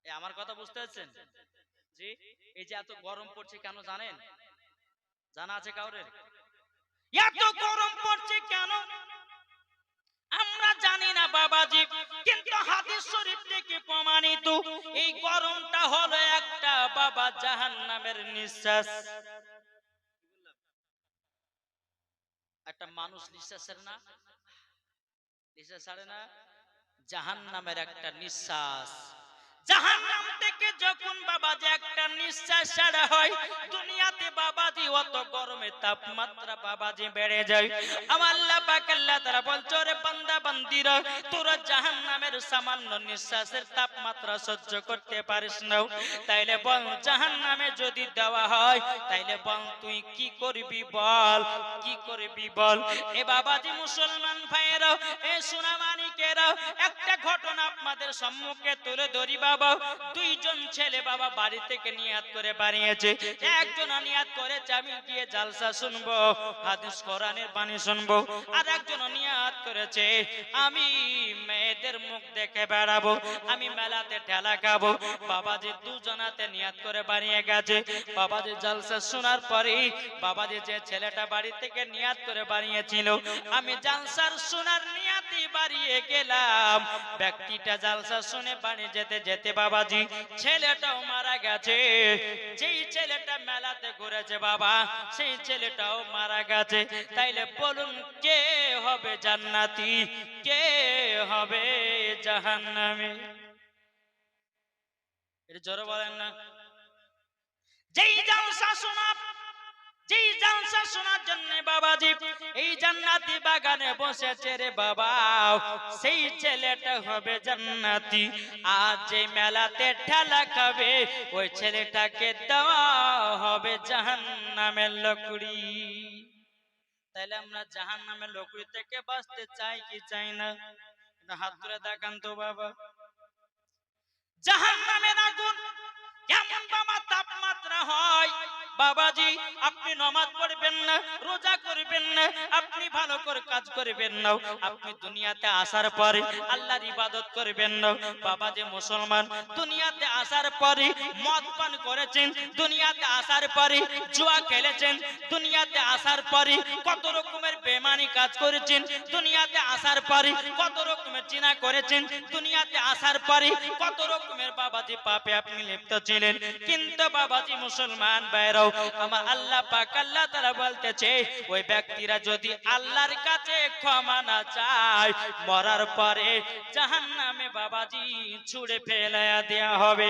আমার কথা বুঝতে পারছেন? জি, এই যে এত গরম পড়ছে কেন জানেন? জানা আছে কাউরে? এত গরম পড়ছে কেন আমরা জানি না বাবাজি, কিন্তু হাদিস শরীফ থেকে প্রমাণিত এই গরমটা হলো একটা বাবা জাহান্নামের নিঃশ্বাস। একটা মানুষ নিঃশ্বাস ছাড়ে না, নিঃশ্বাস ছাড়ে না, জাহান্নামের একটা নিঃশ্বাস। জাহান্নাম থেকে যখন বাবাজি একটা নিঃশ্বাস ছাড়া হয়, দুনিয়াতে বাবাজি অত গরমে তাপমাত্রা বাবাজি বেড়ে যায়। আমার আল্লাহ পাক আল্লাহ তাআলা বলছে, রে বান্দা বান্দিরা, তোরা জাহান্নামের সামান্য নিঃশ্বাসের তাপমাত্রা সহ্য করতে পারিস না, তাইলে বল জাহান্নামে যদি দেওয়া হয় তাইলে বল তুই কি করবি, বল কি করবি বল। এ বাবাজি মুসলমান ভাইয়েরা, এ সোনামানিকেরা, একটা ঘটনা আপনাদের সম্মুখে তুলে ধরি বাবা। দুইজন ছেলে বাবা বাড়ি থেকে নিয়াত করে বানিয়েছে। একজন নিয়াত করেছে আমি গিয়ে জালসা শুনবো, হাদিস কোরআনের বাণী শুনবো, আর একজন নিয়াত করেছে আমি মেয়েদের মুখ দেখে বেড়াবো, আমি মেলাতে ঠেলা খাবো। বাবাজি দুজনাতে নিয়াত করে বানিয়ে গেছে। বাবাজি জালসা শোনার পরে বাবাজি যে ছেলেটা বাড়ি থেকে নিয়াত করে বানিয়েছিল, আমি জালসার শোনার নিয়াতি বাড়িয়ে গেলাম, ব্যক্তিটা জালসা শুনে বাড়ি যেতে যেতে বাবাজি ছেলেটাও মারা গেছে। যেই ছেলেটা মেলাতে ঘুরেছে বাবা, সেই ছেলেটাও মারা গেছে। তাইলে বলুন কে হবে জান্নাতি, কে হবে জাহান্নামী? এটা জোরে বলেন না। যেই জালসা শোনা, যেই জালসা শোনার জন্য বাবাজি এই জান্নাতি বাগানে বসেছে রে বাবা, সেই ছেলেটা হবে জান্নাতি। আর যে মেলাতে ঠেলা খাবে ওই ছেলেটাকে দেওয়া হবে জাহান্নামের লকড়ি। তাইলে আমরা জাহান্নামের লকড়ি থেকে বাঁচতে চাই কি চাই না? হাত তুলে দেখান তো বাবা। জাহান্নামের আগুন কেমন বাবা তাপমাত্রা হয় বাবাজি, আপনি নামাজ পড়বেন না, রোজা করবেন না, আপনি ভালো করে কাজ করবেন না, আপনি দুনিয়াতে আসার পরে আল্লাহর ইবাদত করবেন না। বাবাজি মুসলমান, দুনিয়াতে আসার পরে মদ পান করেছেন, দুনিয়াতে আসার পরে জুয়া খেলেছেন, দুনিয়াতে আসার পরে কত রকমের বেমানি কাজ করেছেন, দুনিয়াতে আসার পরে কত রকমের জিনা করেছেন, দুনিয়াতে আসার পরে কত রকমের বাবাজি পাপে আপনি লিপ্ত ছিলেন। কিন্তু বাবাজি মুসলমান ভাইরাও, আমার আল্লাহ পাক আল্লাহ তাআলা বলতেছে ওই ব্যক্তিরা যদি আল্লাহর কাছে ক্ষমা না চায়, মরার পরে জাহান্নামে বাবাজি ছুঁড়ে ফেলায়া দেয়া হবে।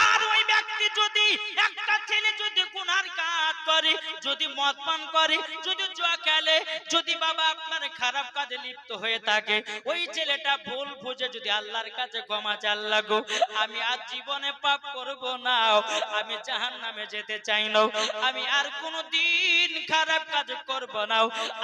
আর ওই ব্যক্তি যদি, একটা ছেলে যদি গুনার কাজ করে, যদি মদ পান করে, যদি জুয়া খেলে, যদি বাবা আপনার খারাপ কাজে লিপ্ত হয়ে থাকে, ওই ছেলেটা ভুল বুঝে যদি আল্লাহর কাছে ক্ষমা চায়, আল্লাহ গো আমি আর জীবনে পাপ করব না, আমি জাহান্নামে যেতে চাই না, আমি আর কোনোদিন খারাপ কাজ করব না,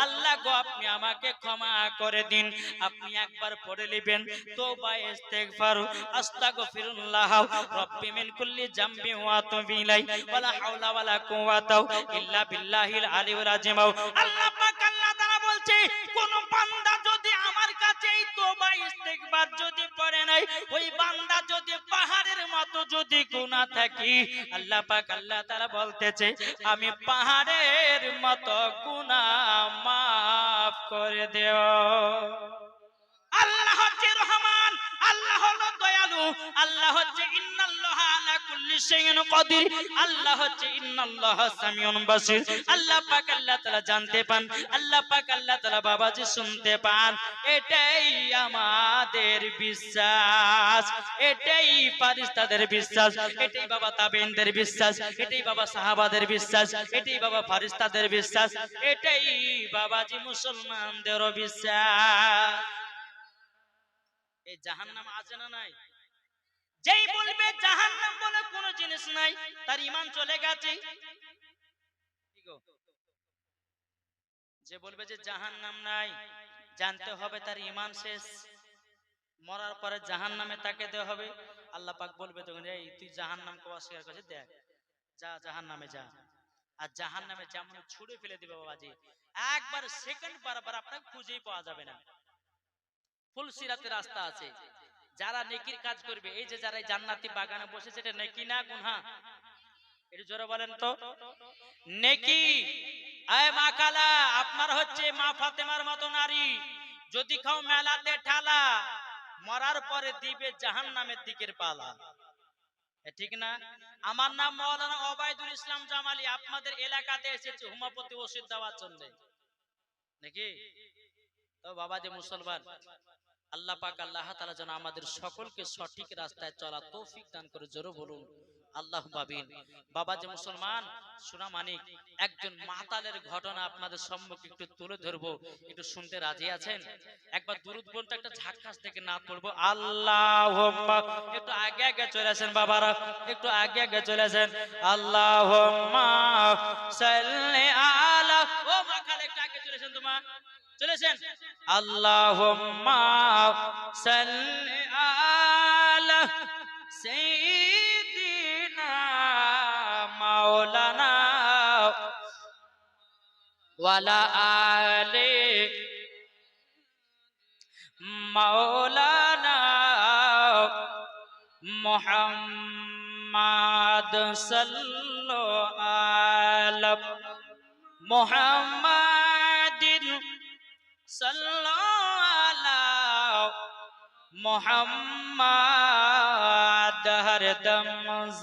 আল্লাহ গো আপনি আমাকে ক্ষমা করে দিন। আপনি একবার পড়ে নেবেন তওবা ইস্তিগফার, আস্তাগফিরুল্লাহ রাব্বি মিন কুল্লি জামবি ওয়া আতুবু ইলাই, ওয়ালা হাওলা ওয়ালা কুওয়াতা ইল্লা বিল্লাহিল আলিয়্যিল আযীম। আল্লাহ পাক আল্লাহ তাআলা বলছে কোন বান্দা যদি আমার কাছে এই তওবা ইস্তিগফার যদি পড়ে নাই, ওই বান্দা যদি পাহাড়ের মত মতো যদি গুনাহ থাকি আল্লাহ পাক আল্লাহ তাআলা বলতেছে আমি পাহাড়ের মতো গুনাহ মাফ করে দেব। আল্লাহ হচ্ছে রহমান, আল্লাহ হলো দয়ালু, আল্লাহ হচ্ছে ইন্নাল্লাহা আলা কুল্লি শাইইন কাদির, আল্লাহ হচ্ছে ইন্নাল্লাহা সামিউন বাসির। আল্লাহ পাক আল্লাহ তাআলা জানতে পান, আল্লাহ পাক আল্লাহ তাআলা বাবাজি শুনতে পান। এটাই আমাদের বিশ্বাস, এটাই ফারিস্তাদের বিশ্বাস, এটাই বাবা তাবেঈনদের বিশ্বাস, এটাই বাবা সাহাবাদের বিশ্বাস, এটাই বাবা ফারিস্তাদের বিশ্বাস, এটাই বাবাজি মুসলমানদেরও বিশ্বাস। এই জাহান্নাম আছে না নাই? যেই বলবে জাহান্নাম বলে কোনো জিনিস নাই তার ঈমান চলে গেছে। কি গো? যে বলবে যে জাহান্নাম নাই জানতে হবে তার ঈমান শেষ, মরার পরে জাহান্নামে তাকে দেওয়া হবে। আল্লাহ পাক বলবে তখন এই তুই জাহান্নামকে অস্বীকার করেছিস, দেখ যা জাহান্নামে যা। আর জাহান্নামে যেমন ছুঁড়ে ফেলে দিবে বাবাজি, একবার সেকেন্ড বারবার আপনাকে খুঁজেই পাওয়া যাবে না। ফুল সিরাতের রাস্তা আছে, যারা নেকির কাজ করবে, এই যে যারা জান্নাতি বাগানে বসেছে এটা নেকি না গুনাহ? একটু জোরে বলেন তো। নেকি। আয় মা কালা, আপনার হচ্ছে মা ফাতেমার মতো নারী যদি খাও মেলাতে ঠালা, মরার পরে দিবে জাহান্নামের দিকের পালা, ঠিক না? আমার নাম মাওলানা ওবায়দুল ইসলাম জামালি, আপনাদের এলাকাতে এসেছে হোমিওপ্যাথি ওষুধ দেওয়ার জন্য, নাকি? তো বাবা যে মুসলমান, আল্লাহ পাক আল্লাহ তাআলা যেন আমাদের সকলকে সঠিক রাস্তায় চলা তৌফিক দান করে, জোরে বলুন আল্লাহুম্মা আমিন। বাবা যে মুসলমান, শোনা মানিক একজন মাতালের ঘটনা আপনাদের সম্মুখে একটু তুলে ধরবো, একটু শুনতে রাজি আছেন? একবার দুরূদ পড়তে একটা ঝাক্কাস থেকে না পড়বো আল্লাহুম্মা, একটু আগে আগে চলে আসেন বাবারা, একটু আগে আগে চলে আসেন। আল্লাহুম্মা সাল্লি আলা, ও মা খালে একটু আগে চলে আসেন, তোমা চলেছেন। আল্লাহুম্মা সাল্লি আলা সাইয়্যিদিনা মাওলানা ওয়ালা আলি মাওলানা মুহাম্মাদ সাল্লাল্লাহু আলা মুহাম্মাদিন সাল্লাল্লাহু আলা মুহাম্মাদ, হরদম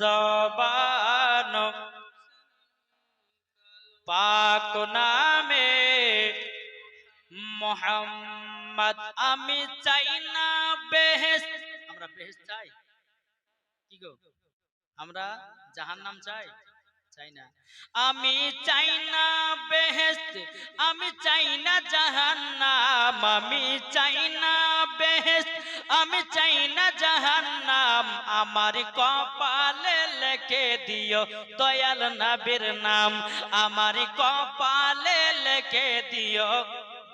জবান পাক নামে মুহাম্মদ। আমি চাই না বেহেশত, আমরা বেহেশত চাই? কি গো, আমরা জাহান্নাম চাই? চাই না। আমি চাই না বেহেশত, আমি চাই না জাহান্নাম, আমি চাই না বেহেশত, আমি চাই না জাহান্নাম। আমার কপালে লিখে দিও দয়াল নবীর নাম, আমার কপালে লিখে দিও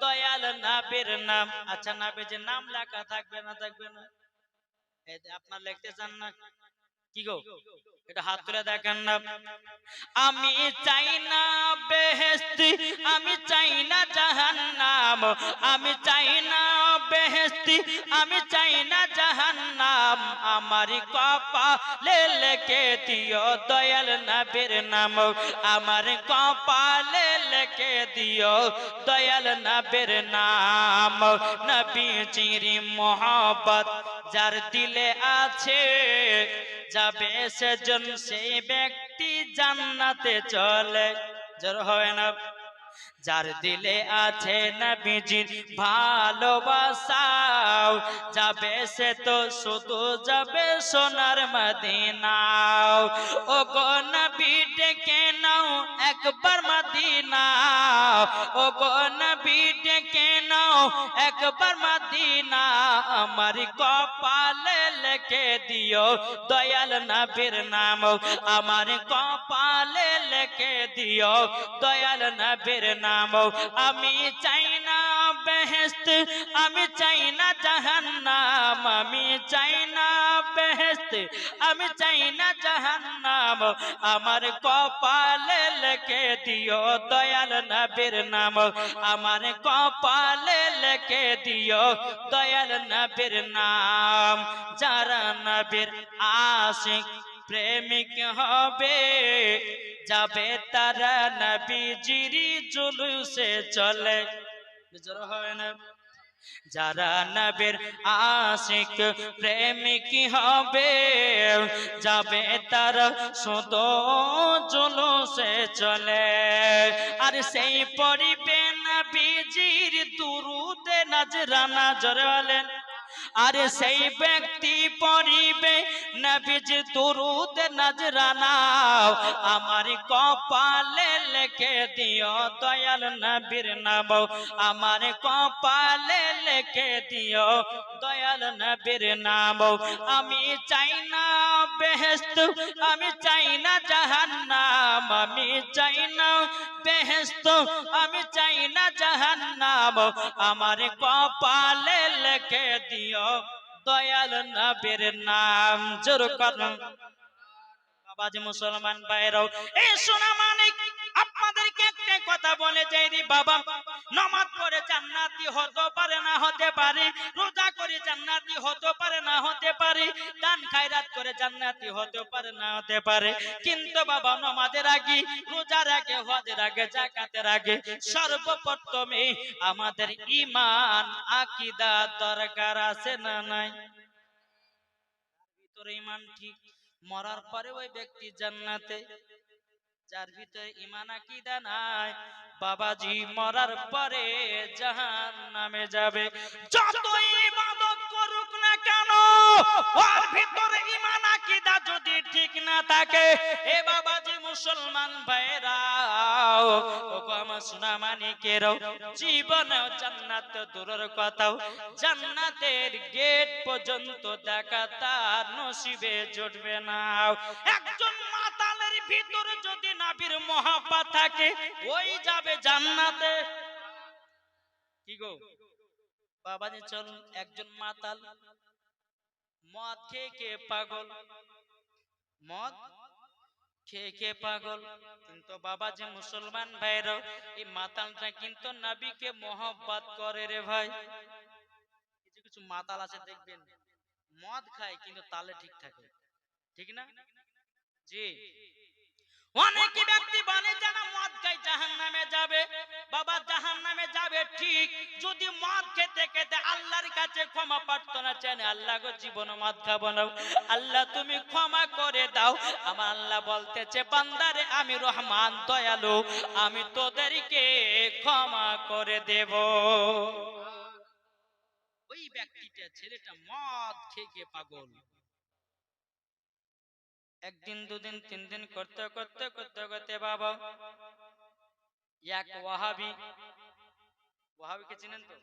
দয়াল নবীর নাম। আচ্ছা নবীর নাম লেখা থাকবে না? থাকবে না? এই আপনারা লিখতে চান না? কি গো, এটা হাত তুলে দেখেন না। আমি চাই না বেহেশত, আমি চাই না জাহান্নাম, আমি চাই না বেহেশত, আমি চাই না জাহান্নাম। আমার কপালে লিখে দিও দয়াল নবীর নাম, আমার কপালে লিখে দিও দয়াল নবীর নাম। নবীজির মোহব্বত যার দিলে আছে, যাবে সেজন সেই ব্যক্তি জান্নাতে চলে, জোর হয় না? যার দিলে আছে নবীজির ভালোবাসা, যাবে সে তো শুধু যাবে সোনার মদিনা। ও গো নবী ডেকে নাও একবার মদিনা, ও গো নবী ডেকে নাও একবার মদিনা। আমার কপালে লিখে দিও দয়াল নবীর নাম, আমার কপালে লিখে দিও দয়াল নবীর নাম। আমি চাই না বেহেশত, আমি চাই না জাহান্নাম, আমি চাই না বেহেশত, আমি চাই না জাহান্নাম, আমার কপালে লিখে দিও দয়াল নবীর নাম, আমার কপালে লিখে দিও দয়াল নবীর নাম। যারা নবীর আশিক প্রেমিক হবে, যাবে তারা নবীজির জুলুসে চলে। জোর হয় না? যারা নবীর আশিক প্রেমিক হবে, যাবে তারা শুধু জুলুসে চলে। আর সেই পড়িবে নবীজির দুরুদে নজরানা। জোরে বলেন। আরে সেই ব্যক্তি পড়িবে নবীজি দুরুদ নজরানা, আমার কপালে লিখে দিও দয়াল নবীর নাম, আমার কপালে লিখে দিও দয়াল নবীর নাম। আমি চাই না বেহেশত, আমি চাই না জাহান্নাম, আমি চাই না বেহেশত, আমি চাই না জাহান্নাম, আমার কপালে লিখে দিও দয়াল নবীর নাম। জোর করুন বাবাজি মুসলমান ভাইরাও। এই সোনা মানিক আপনাদেরকে একটা কথা বলে যাই রে বাবা, নামাজ পড়ে জান্নাতি হতে পারে না হতে পারে, রোজা করে জান্নাতি হতে পারে না হতে পারে, দান খায়রাত করে জান্নাতি হতে পারে না হতে পারে, কিন্তু বাবা নামাজের আগে, রোজার আগে, হজের আগে, যাকাতের আগে সর্বপ্রথমে আমাদের ঈমান আকীদা দরকার আছে না নাই? ভিতরে ঈমান ঠিক, মরার পরে ওই ব্যক্তি জান্নাতে। যার ভিতরে ঈমান আকীদা নাই, বাবাজি মরার পরে জাহান্নামে যাবে। যতই ইবাদত করুক না কেন, ওর ভিতরে ঈমান আকীদা যদি ঠিক না থাকে, এ বাবাজি মুসলমান ভাইরা, ওগো আমার সোনা মানিকেরও, জীবনে জান্নাত দূরের কথাও, জান্নাতের গেট পর্যন্ত দেখা তার নসিবে জুটবে না। একজন মাতালের ভিতরে যদি নবীর মহব্বত থাকে, ওই যাবে জান্নাতে। কি গো বাবাজি, চল, একজন মাতাল মদ খেয়ে খেয়ে পাগল, মদ খেয়ে খেয়ে পাগল, কিন্তু বাবাজি মুসলমান ভাইরা, এই মাতালটা কিন্তু নবীকে মহব্বত করে রে ভাই। কিছু কিছু মাতাল আছে দেখবেন, মদ খায় কিন্তু তালে ঠিক থাকে, ঠিক না? জি, অনেক ব্যক্তি বলে যারা মদ খায় জাহান্নামে যাবে। বাবা জাহান্নামে যাবে ঠিক, যদি মদ খেতে খেতে আল্লাহর কাছে ক্ষমা প্রার্থনা চান, আল্লাহ গো জীবন মদ খাবো না, আল্লাহ তুমি ক্ষমা করে দাও। আমার আল্লাহ বলতেছে, বান্দারে আমি রহমান দয়ালু, আমি তোদেরকে ক্ষমা করে দেব। ওই ব্যক্তিটা, ছেলেটা মদ খেয়ে খেয়ে পাগল, একদিন দুদিন তিন দিন করতে করতে করতে করতে বাবা এক ওয়াহাবি, ওয়াহাবিকে চিনেন তো?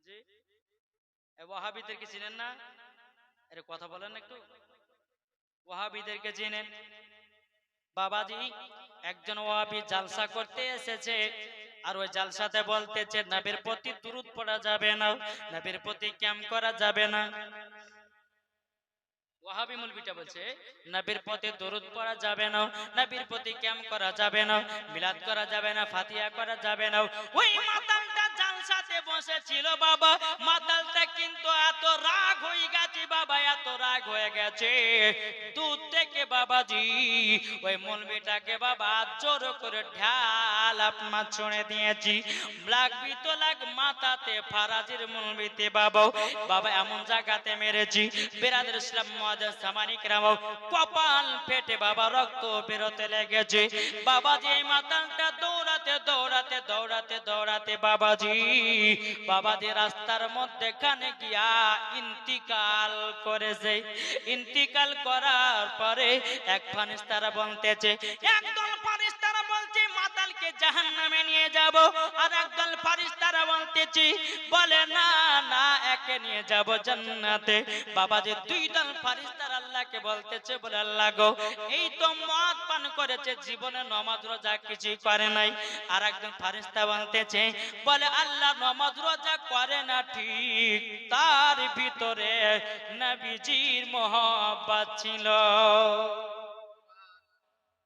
জি, ওয়াহাবিদেরকে চিনেন না? আরে কথা বলেন একটু। ওয়াহাবিদেরকে চিনেন? বাবাজি একজন ওয়াহাবি জালসা করতে এসেছে, আর ওই জালসাতে বলতেছে নবীর প্রতি দুরূদ পড়া যাবে না, নবীর প্রতি ক্যাম্প করা যাবে না। ওয়াহাবি মুলবিটা বলছে নবীর প্রতি দরুদ পড়া যাবে না, নবীর প্রতি ক্যাম্প করা যাবে না, মিলাদ করা যাবে না, ফাতিহা করা যাবে না। ওই মাতালটা জালসাতে বসেছিল বাবা, মাতালটা কিন্তু এত রাগ হয়ে গেছে বাবা, এত রাগ হয়ে গেছে, দূর থেকে বাবাজি ওই মুলবিটাকে বাবা জোর করে ঢাল আপনার ছুঁড়ে দিয়েছি। লাগবি তো লাগ মাথাতে, ফারাজির মুলবিতে বাবা, বাবা এমন জায়গাতে মেরেছি, বিরাদর ইসলাম কপাল ফেটে বাবা রক্ত বেরোতে লেগেছে। বাবাজি এই মাতালটা দৌড়াতে দৌড়াতে দৌড়াতে দৌড়াতে বাবাজি রাস্তার মধ্যে খানে গিয়া ইন্তিকাল করেছে। ইন্তিকাল করার পরে এক ফারিস্তারা বলতেছে, একদল ফারিস্তারা বলছে মাতালকে জাহান্নামে নিয়ে যাব। আর একদল ফেরেশতারা বলতেছে, বলে না না, একে নিয়ে যাব জান্নাতে। বাবাজি দুই দল ফেরেশতারা আল্লাহকে বলতেছে, বলে আল্লাহ গো, এই তো মদ পান করেছে, জীবনে নামাজ রোজা কিছুই করে নাই। আর একজন ফেরেশতা বলতেছে, বলে আল্লাহ নামাজ রোজা করে না ঠিক, তার ভিতরে নবীজির মহব্বত ছিল।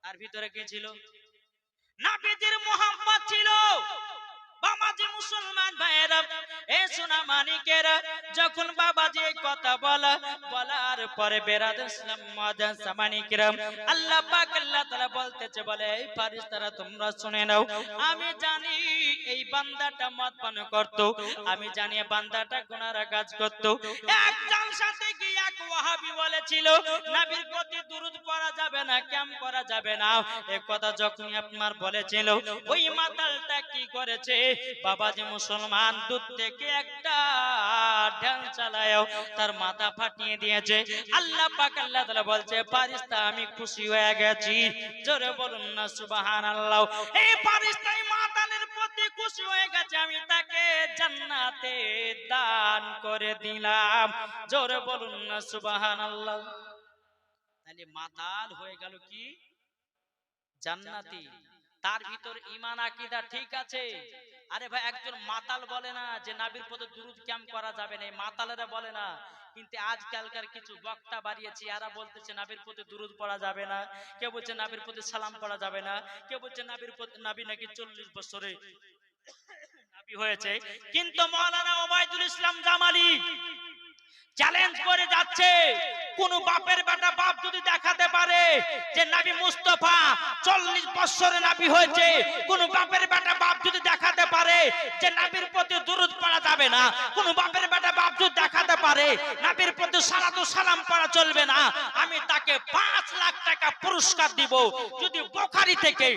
তার ভিতরে কি ছিল? নবীজির মহব্বত ছিল। বাবাজি মুসলমান ভাইয়েরা, এ সোনা মানিকেরা, যখন বাবাজি এই কথা বলার পরে বেরাদর ইসলাম মুআজ্জাজ সামানিকরাম, আল্লাহ পাক আল্লাহ তাআলা বলতেছে, বলে এই ফেরেশতারা তোমরা শুনে নাও, আমি জানি এই বান্দাটা মদ পান করত, আমি জানি এই বান্দাটা গুনার কাজ করত। একজন সাথে কি এক ওয়াহাবি বলেছিল, নবীর প্রতি দুরূদ পড়া যাবে না, ক্যাম করা যাবে না। এই কথা যখনই আপনার বলেছিল, ওই মাতালটা কি করেছে? বাবাজি মুসলমান, দুধ থেকে একটা ঢেল চালায়ও তার মাথা ফাটিয়ে দিয়েছে। আল্লাহ পাক আল্লাহ তাআলা বলছে, ফেরেশতা আমি খুশি হয়ে গেছি। জোরে বলুন না সুবহানাল্লাহ। এই ফেরেশতা এই মাতালের প্রতি খুশি হয়ে গেছে, আমি তাকে জান্নাতে দান করে দিলাম। জোরে বলুন না সুবহানাল্লাহ। তাহলে মাতাল হয়ে গেল কি? জান্নাতি। তার ভিতর ঈমান আকীদা ঠিক আছে। আরে ভাই, একজন মাতাল বলে না যে নবীর প্রতি দুরূদ ক্যাম করা যাবে না, মাতালেরা বলে না। কিন্তু আজকালকার কিছু বক্তা বাড়িয়েছে, এরা বলতেছে নবীর প্রতি দুরূদ পড়া যাবে না, কেউ বলছে নবীর প্রতি সালাম পড়া যাবে না, কেউ বলছে নবীর প্রতি, নবী নাকি 40 বছরে নবী হয়েছে। কিন্তু মাওলানা ওবায়দুল ইসলাম জামালি চ্যালেঞ্জ করে যাচ্ছে, কোন বাপের বেটা বাপ যদি দেখাতে পারে যে নবী মুস্তাফা 40 বছরে নবী হয়েছে, কোন বাপের বেটা বাপ যদি দেখাতে পারে যে নবীর প্রতি দুরূদ পড়া যাবে না, কোন বাপের বেটা বাপ যদি দেখাতে পারে নবীর প্রতি সালাতু সালাম পড়া চলবে না, আমি তাকে 5 লাখ টাকা পুরস্কার দিব। যদি বুখারী থেকে,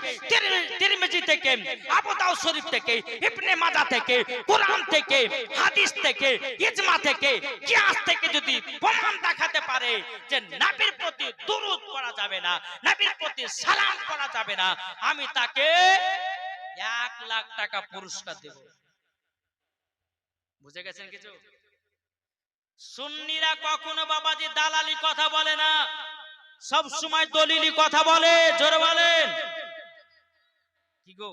তিরমিজি থেকে, আবু দাউদ শরীফ থেকে, ইবনে মাজাহ থেকে, কোরআন থেকে, হাদিস থেকে, ইজমা থেকে, কিয়াস থেকে যদি প্রমাণ দেখাতে পারে যে নবীর প্রতি দুরূদ পড়া যাবে না, নবীর প্রতি সালাম পড়া যাবে না, আমি তাকে 1 লাখ টাকা পুরস্কার দেব। বুঝে গেছেন কিছু? সুন্নিরা কখনো বাবাজি দালালি কথা বলে না, সব সময় দলিলি কথা বলে। জোরে বলেন কি গো,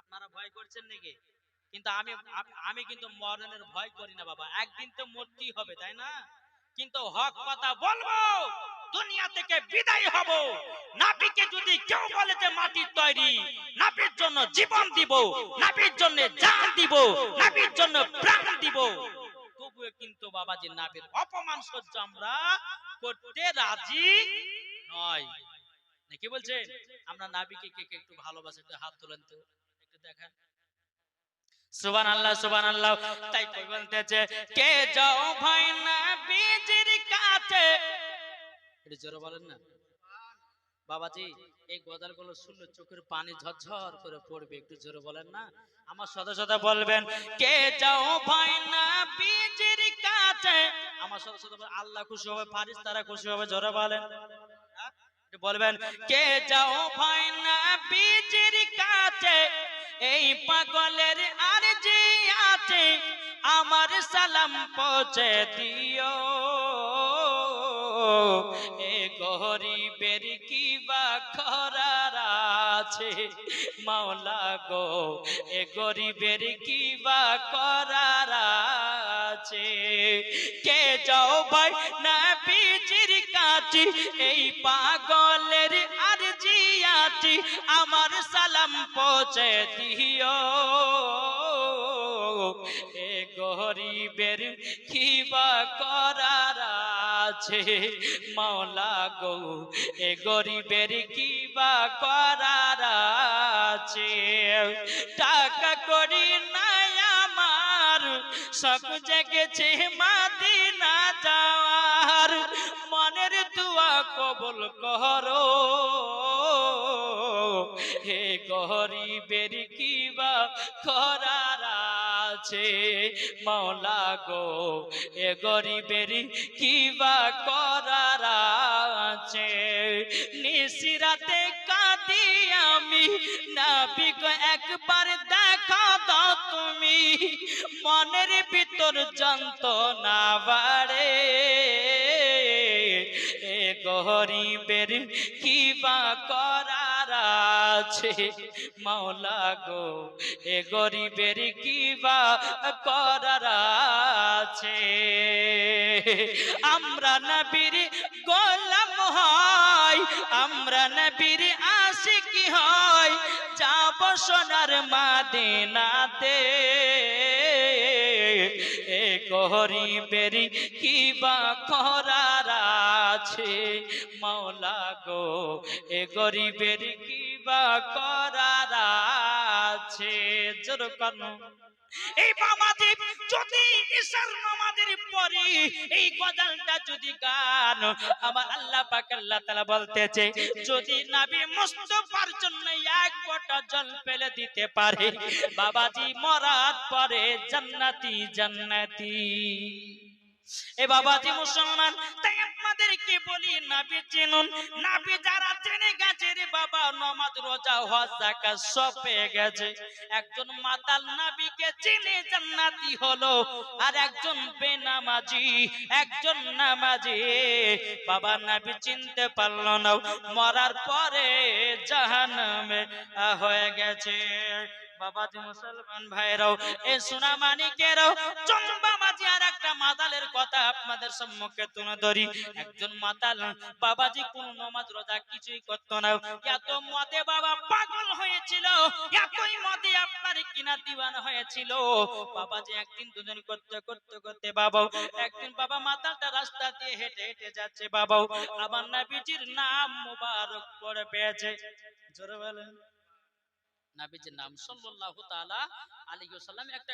আপনারা ভয় করছেন নাকি? কিন্তু আমি কিন্তু মরণের ভয় করি না বাবা, একদিন তো মরতেই হবে, তাই না? কিন্তু হক কথা বলবো, দুনিয়া থেকে বিদায় হব। নবীকে যদি কেউ বলে যে মাটির তৈরি, নবীর জন্য জীবন দিব, নবীর জন্য জান দিব, নবীর জন্য প্রাণ দিব, তবুও কিন্তু বাবাজি নবীর অপমান সহ্য আমরা করতে রাজি নয়। নাকি বলছেন? আমরা নবীকে কে কে একটু ভালোবাসি? একটু হাত তোলেন তো, একটু দেখেন। সুবহানাল্লাহ সুবহানাল্লাহ। তাই কই বলতেছে, কে যাও ভাই নবীজির কাছে, একটু জোরে বলেন না বাবাজি। এই গজলগুলো শুনলে চোখের পানি ঝরঝর করে পড়বে, একটু জোরে বলেন না। আমার সাথে সাথে বলবেন, কে যাও ভাই নবীজির কাছে। আমার সাথে সাথে আল্লাহ খুশি হবে, ফেরেশতারা খুশি হবে। জোরে বলেন, বলবেন, কে যাও ভাই নবীজির কাছে, এই পাগলের আরজি আছে, আমার সালাম পৌঁছে দিও। এ গরিবের কি বা করার আছে, মাওলা গো, এ গরিবের কি বা করার আছে। কে যাও ভাই নবীজির কাছে, এই পাগলের আরজি আছে, আমার সালাম পৌঁছে দিও। এ গরিবের কি বা করার আছে, মাওলা গো, এ গরিবের কি বা করার আছে। টাকা করি নাই আমার, শখ জেগেছে মদিনা যাওয়ার, মনের দোয়া কবুল করো। হে গরিবের কি বা করার আছে, মাওলা গো, এ গরিবের কি বা করার আছে। নিশিরাতে কাঁদি আমি, নবী গো একবার দেখা দাও তুমি, মনের ভিতর যন্ত্রণা বাড়ে, এ গরিবের কি বা করার আছে মাওলা গো, এ গরিবের কি বা করার আছে। আমরা নবীর গোলাম হয়, আমরা নবীর আশিকি হয়, যাব সোনার মদিনাতে, এ গরিবের কি বা করার আছে মাওলা গো, এ গরিবের কি বা করার আছে। জোর করো এই বাবাজি যদি ঈশার নামাজের পরে এই গজলটা যদি গান, আমার আল্লাহ পাক আল্লাহ তাআলা বলতেছে যদি নবী মুস্তাফার জন্য এক ফোঁটা জল ফেলে দিতে পারে, বাবাজি মরার পরে জান্নাতি জান্নাতি। এ বাবাজি মুসলমান, তাই আপনাদেরকে বলি নবী চিনুন, নবী যারা চিনে গেছে রে বাবা, নামাজ রোজা হজ যাকাত সব পেয়ে গেছে। একজন মাতাল নবীকে চিনে জান্নাতি হলো, আর একজন বেনামাজি, একজন নামাজি বাবা নবী চিনতে পারলো না, মরার পরে জাহান্নামে হয়ে গেছে। বাবাজি মুসলমান ভাইরাও, এ সোনা মানিকেরাও, চল বাবাজি আর একটা মাতালের কথা আপনাদের সম্মুখে তুলে ধরি। একজন মাতাল বাবাজি কোন নামাজ রোজা কিছুই করতো না, এত মদে বাবা পাগল হয়েছিল, এতই মদে আপনার কিনা দিওয়ানা হয়েছিল। বাবাজি একদিন দুদিন করতে করতে করতে বাবা একদিন বাবা মাতালটা রাস্তা দিয়ে হেঁটে হেঁটে যাচ্ছে, বাবা আমার নবীজির নাম মুবারক পড়ে পেয়েছে। জোরে বলেন নবীজির নাম সাল্লাল্লাহু তাআলা আলাইহি ওয়াসাল্লাম, একটা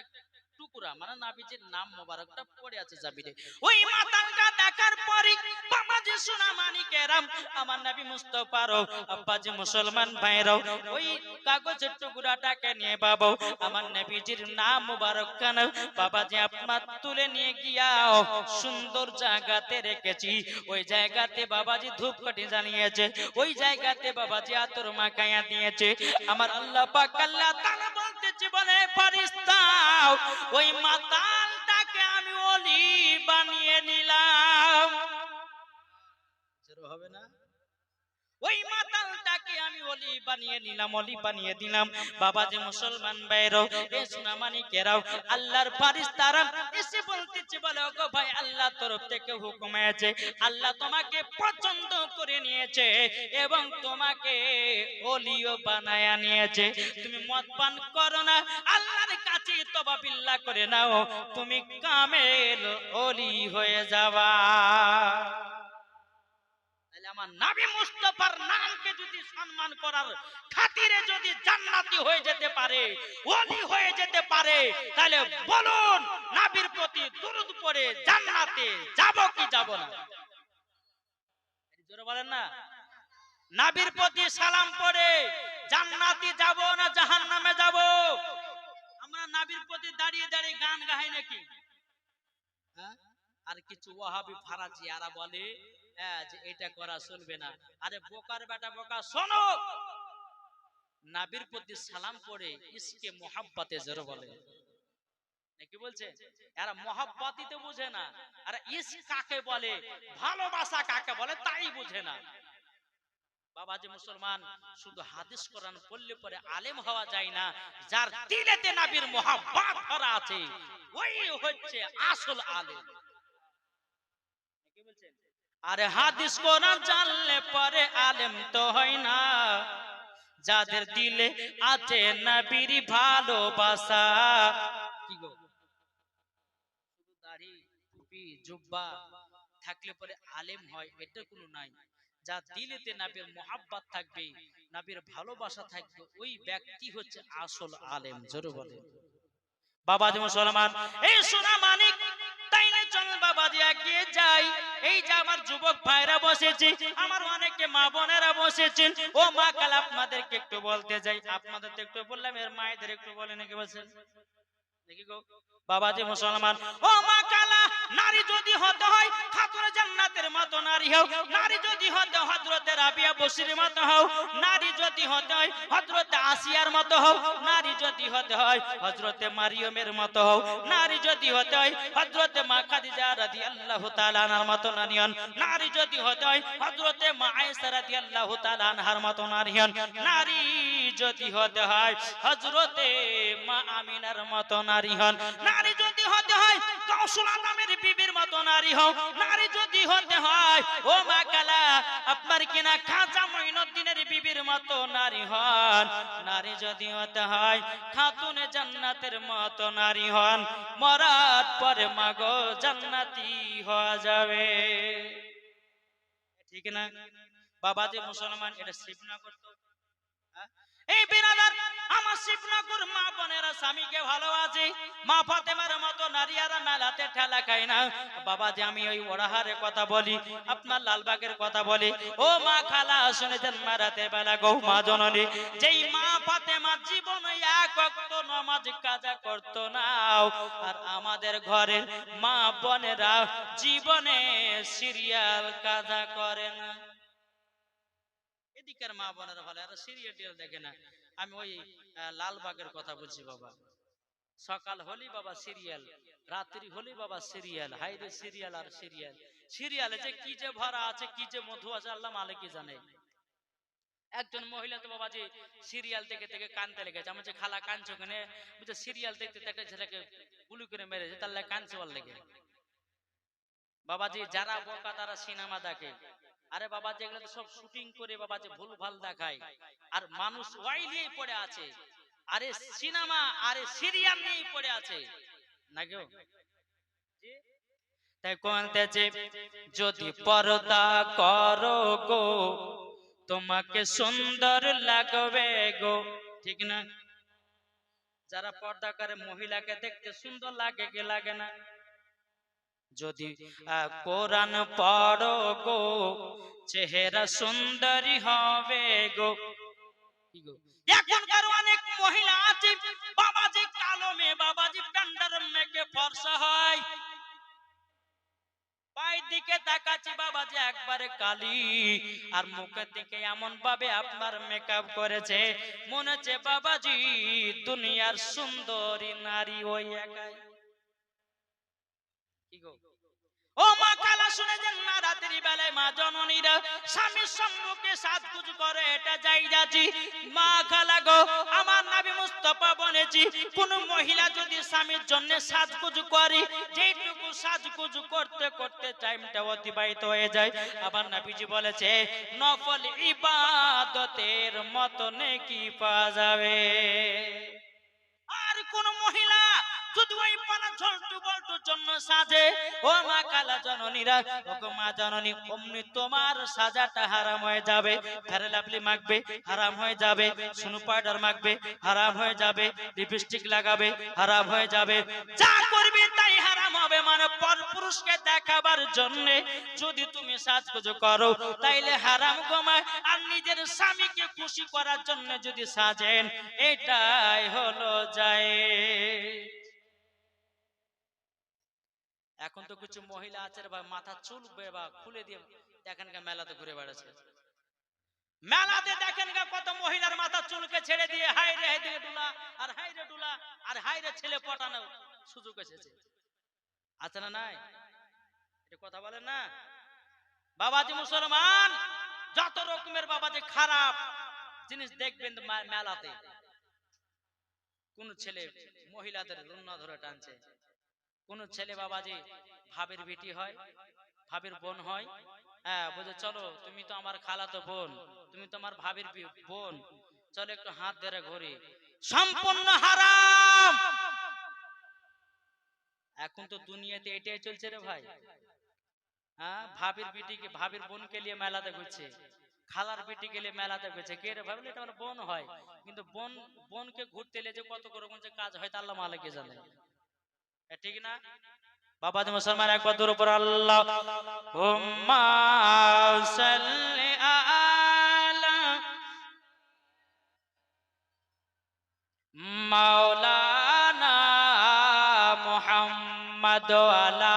টুকরা মানে নবীজির নাম মোবারকটা পড়ে আছে জাবিরে। ওই মাতালটা দেখার পরে বাবাজি সোনা মানিকেরাম, আমার নবী মুস্তাফার আব্বাজি মুসলমান ভাইরাও, ওই কাগজের টুকরাটাকে নিয়ে বাবা আমার নবীজির নাম মোবারক খান বাবাজি আপনার তুলে নিয়ে গিয়া সুন্দর জায়গাতে রেখেছি। ওই জায়গাতে বাবাজি ধূপকাঠি জ্বালিয়েছে, ওই জায়গাতে বাবাজি আতর মাখাইয়া দিয়েছে। আমার আল্লাহ পাক আল্লাহ তাআলা বলতেছে, বলে ফেরেশতা ওই মাতালটাকে আমি ওলি বানিয়ে নিলাম। হবে না? ওই মাতালটাকে আমি ওলি বানিয়ে নিলাম, ওলি বানিয়ে দিলাম। বাবাজি মুসলমান ভাইরাও, এ সোনা মানিকেরাও, আল্লাহর ফেরেশতারা এসে বলতেছে, বলে ওগো ভাই আল্লাহর তরফ থেকে হুকুম আছে, আল্লাহ তোমাকে পছন্দ করে নিয়েছে এবং তোমাকে ওলিও বানায়া নিয়েছে। তুমি মদ পান করো না, আল্লাহর কাছে তওবা বিল্লাহ করে নাও, তুমি কামেল ওলি হয়ে যাবা। আমার নবী মুস্তাফার নামকে যদি সম্মান করার খাতিরে যদি জান্নাতি হয়ে যেতে পারে, ওলি হয়ে যেতে পারে, তাহলে বলুন নবীর প্রতি দরুদ পড়ে জান্নাতে যাব কি যাব না? জোরে বলেন না। নবীর প্রতি সালাম পড়ে জান্নাতি যাব না জাহান্নামে যাব? আমরা নবীর প্রতি দাঁড়িয়ে দাঁড়িয়ে গান গাই নাকি? হ্যাঁ, আর কিছু ওয়াহাবি ফারাজি আরা বলে যে এটা করা চলবে না। আরে বোকার বেটা বোকা, শোনো, নবীর প্রতি সালাম পড়ে ইসকে মোহাব্বতে জোরে বলে কি বলছে, এরা মোহাব্বতই তো বুঝে না, আর ইশক কাকে বলে, ভালোবাসা কাকে বলে তাই বুঝে না। বাবাজি মুসলমান, শুধু হাদিস কোরআন পড়লে পরে আলেম হওয়া যায় না, যার দিলেতে নবীর মোহাব্বত ভরা আছে ওই হচ্ছে আসল আলেম। কি বলছেন? আরে হাদিস কোরআন জানলে পরে আলেম তো হয় না, যাদের দিলে আছে নবীর ভালোবাসা। কি গো, শুধু দাড়ি টুপি জুব্বা থাকলে পরে আলেম হয় এটা কোনো নাই। যার দিলেতে নবীর মোহাব্বত থাকবে, নবীর ভালোবাসা থাকবে, ওই ব্যক্তি হচ্ছে আসল আলেম। জোরে বলে বাবাজি মুসলমান, এই সোনা মানিক, তাইলে চল বাবাজি এগিয়ে যাই। এই যে আমার যুবক ভাইরা বসেছে, আমার অনেকে মা বোনেরা বসেছেন, ও মা কাল আপনাদেরকে একটু বলতে যাই, আপনাদের তো একটু বললাম, এর মায়েদের একটু বলে নাকি বলছেন দেখি গো বাবাজি মুসলমান, ও মা কালা, নারী যদি হতে হয় খাতুনে জান্নাতের মতো নারী হও, নারী যদি হতে হযরতে রাবিয়া বসরির মতো হও, নারী যদি হতে হয় হযরতে আসিয়ার মতো হও, নারী যদি হতে হয় হযরতে মারিয়মের মতো হও, নারী যদি হতে হয় হযরতে মা খাদিজা রাদিয়াল্লাহু তাআলা আনহার মতো নারী হন, নারী যদি হতে হয় হযরতে মা আয়েশা রাদিয়াল্লাহু তাআলা আনহার মতো নারী হন, নারী যদি হতে হয় হযরতে মা আমিনার মতো নারী হন, নারী যদি হতে হয় গাউসুল আজমের বিবির মতো নারী হও, নারী যদি হতে হয় ও মা কালা আপনার কিনা খাজা মঈনুদ্দিনের বিবির মতো নারী হন, নারী যদি হতে হয় খাতুনে জান্নাতের মতো নারী হন, মরার পরে মাগো জান্নাতি হওয়া যাবে। ঠিক না বাবাজি মুসলমান? এটা শিবনগর তো, এই বিরাদার আমার শিবনগর মা বোনেরা স্বামীকে ভালোবাসে, মা ফাতেমার মতো নারীরা মেলাতে ঠেলা খায় না। বাবাজি আমি ওই ওড়াহারের কথা বলি, আপনার লালবাগের কথা বলি, ও মা খালা শুনেছেন মা রাতের বেলা গো মা জননী, যেই মা ফাতেমা জীবনে এক ওয়াক্ত নামাজ কাজা করতো না, আর আমাদের ঘরের মা বোনেরা জীবনে সিরিয়াল কাজা করে না। এদিকের মা বোনেরা ভালো, আর সিরিয়াল দেখে না। আমি ওই লালবাগের কথা বলছি বাবা, সকাল হলি বাবা সিরিয়াল, রাত্রি হলি বাবা সিরিয়াল, হাইরে সিরিয়াল আর সিরিয়াল, সিরিয়ালে যে কি যে ভরা আছে, কি যে মধু আছে আল্লাহ মালিকই জানে। একজন মহিলা তো বাবা যে সিরিয়াল দেখে দেখে কানতে লেগেছে, আমার যে খালা কানছে ওখানে, বুঝছে সিরিয়াল দেখতে একটা ছেলেকে গুলি করে মেরেছে, তার লাগে কানছে বল লেগে। বাবাজি যারা বোকা তারা সিনেমা দেখে, আরে বাবা যেগুলো সব শুটিং করে বাবা যে ভুল ভাল দেখায়, আর মানুষ ওয়াইলিয়ে পড়ে আছে, আরে সিনেমা আরে সিরিয়াল নিয়ে পড়ে আছে না গো। তাই কোনতেছে যদি পর্দা করো গো তোমাকে সুন্দর লাগবে গো, ঠিক না? যারা পর্দা করে মহিলাকে দেখতে সুন্দর লাগে কি লাগে না? যদি কোরআন পড়ো গো চেহারা সুন্দরী হবে গো। এখনকার অনেক মহিলা আছে বাবাজি কালো মেয়ে, বাবাজি প্যান্ডার মেয়েকে ফর্সা হয়, পায়ের দিকে তাকাচ্ছি বাবাজি একবারে কালি, আর মুখের দিকে এমন ভাবে আপনার মেকআপ করেছে মনে হচ্ছে বাবাজি দুনিয়ার সুন্দরী নারী ওই একাই। কি গো ও মা কালা শুনেছেন না রাতের বেলায় মা জননীরা স্বামীর সম্মুখে সাজগুজ করে, এটা যাইয়াছি মা খালা গো আমার নবী মুস্তাফা বলেছি কোন মহিলা যদি স্বামীর জন্য সাজগুজ করে, যেটুকু সাজগুজ করতে করতে টাইমটা অতিবাহিত হয়ে যায়, আবার নবীজি বলেছে নফল ইবাদতের মত নেকি পাওয়া যাবে। আর কোন মহিলা যদি ওই পানা ঝলটু বল্টুর জন্য সাজে, ও মা কালা জননীরা, ও গো মা জননী, অমনি তোমার সাজাটা হারাম হয়ে যাবে। ফেরে লাভলি মাখবে হারাম হয়ে যাবে, সুনু পাউডার মাখবে হারাম হয়ে যাবে, লিপস্টিক লাগাবে হারাম হয়ে যাবে, যা করবে তাই হারাম হবে। মানে পরপুরুষকে দেখাবার জন্য যদি তুমি সাজগোজ করো তাইলে হারাম কমায়, আর নিজের স্বামীকে খুশি করার জন্য যদি সাজেন এটাই হলো যায়। এখন তো কিছু মহিলা আছে বা মাথা চুল বা খুলে দিয়ে দেখেন মেলাতে ঘুরে বেড়াচ্ছে, মেলাতে দেখেন কত মহিলার মাথা চুলকে ছেড়ে দিয়ে হাই রে হাই দিকে ডুলা, আর হাই রে ডুলা, আর হাই রে ছেলে পটানো সুযোগ এসেছে, আছে না নাই? এটা কথা বলেন না বাবাজি মুসলমান, যত রকমের বাবাজি খারাপ জিনিস দেখবেন মেলাতে। কোন ছেলে মহিলাদের রুন্না ধরে টানছে, কোন ছেলে বাবাজি ভাবের বেটি হয়, ভাবের বোন হয়, হ্যাঁ বলছে চলো তুমি তো আমার খালাতো বোন, তুমি তো আমার ভাবের বোন, চলো একটু হাত ধরে ঘুরি, সম্পূর্ণ হারাম। এখন তো দুনিয়াতে এটাই চলছে রে ভাই। হ্যাঁ ভাবির বেটিকে ভাবির বোনকে নিয়ে মেলাতে ঘুরছে, খালার বেটিকে নিয়ে মেলাতে ঘুরছে, কে রে ভাবলে এটা আমার বোন হয়, কিন্তু বোন বোনকে ঘুরতে এলে যে কত রকম যে কাজ হয় তা আল্লাহ মালিকই জানে, ঠিক না বাবাজি মুসলমান? একবার দূর উপর আল্লাহুম্মা সাল্লি আলা মাওলানা মুহাম্মদ আলা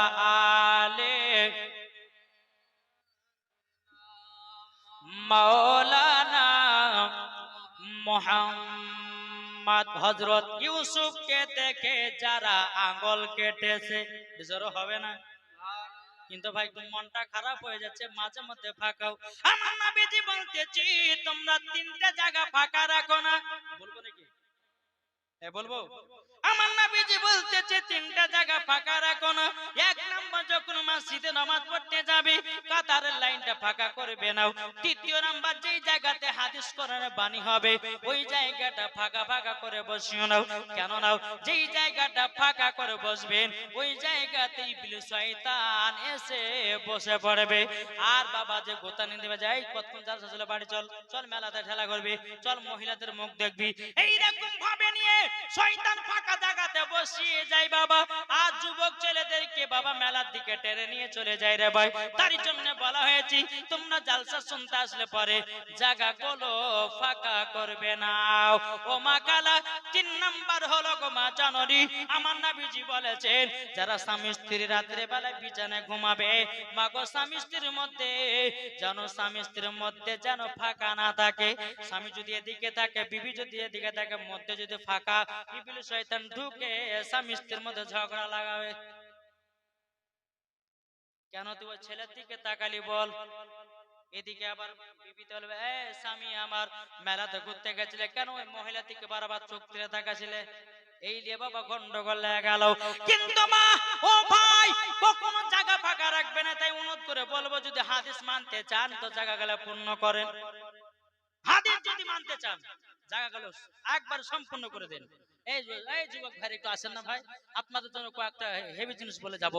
আলে মাওলানা মুহাম্মদ। হযরত ইউসুফকে দেখে যারা আঙ্গুল কেটেছে, জোর হবে না? কিন্তু ভাই মনটা খারাপ হয়ে যাচ্ছে, মাঝে মধ্যে ফাঁকাও। আমার নবীজি বলতেছি তোমরা তিনটা জায়গা ফাঁকা রাখো না। বলবো নাকি? বলবো। আমার নবীজি বলতেছে তিনটা জায়গা ফাঁকা রাখো না। এক নাম্বার যখন মসজিদে নামাজ পড়তে যাবে কাতারের লাইনটা ফাঁকা করবে নাও। দ্বিতীয় নাম্বার যেই জায়গাতে হাদিস কোরআনের বাণী হবে ওই জায়গাটা ফাঁকা ফাঁকা করে বসিও নাও। কেন নাও? যেই জায়গাটা ফাঁকা করে বসবেন ওই জায়গাতে ইবলিস শয়তান এসে বসে পড়বে। আর বাবা যে গোতানি দেবে যাই কতক্ষণ জালসা চলে বাড়ি চল, চল মেলাতে ঠেলা করবি, চল মহিলাদের মুখ দেখবি, এইরকম ভাবে নিয়ে শয়তান ফাঁকা জায়গাতে বসিয়ে যায় বাবা। আর যুবক ছেলেদেরকে বাবা মেলার দিকে টেনে নিয়ে চলে যায় রে ভাই। তার জন্য বলা হয়েছে তোমরা জালসা শুনতে আসলে পরে জায়গাগুলো ফাঁকা করবে না। ও মা কালা, তিন নাম্বার হলো গো মা জানরি, আমার নবীজি বলেছেন যারা স্বামী স্ত্রী রাত্রে বেলায় বিছানায় ঘুমাবে মা গো স্বামী স্ত্রীর মধ্যে যেন ফাঁকা না থাকে। স্বামী যদি এদিকে থাকে, বিবি যদি এদিকে থাকে, মধ্যে যদি ফাঁকা, ইবলিস শয়তান ঢুকে স্বামী স্ত্রীর মধ্যে ঝগড়া লাগাবে। কেন তুই ওই ছেলের দিকে তাকালি বল? এদিকে আবার বিবিতে বলবে এ স্বামী আমার মেলাতে ঘুরতে গেছিলে, কেন ওই মহিলা দিকে বারবার চোখ তুলে তাকাছিলে? এই নিয়ে বাবা গন্ডগোল লেগে গেল। কিন্তু মা ও ভাই কখনো জায়গা ফাঁকা রাখবে না। তাই অনুরোধ করে বলবো যদি হাদিস মানতে চান তো জায়গা গেলে পূর্ণ করেন। হাদিস যদি মানতে চান জায়গা গেল একবার সম্পূর্ণ করে দেন। এই যুবক ভাই একটু আসেন না ভাই, আপনাদের জন্য কয়েকটা হেভি জিনিস বলে যাব।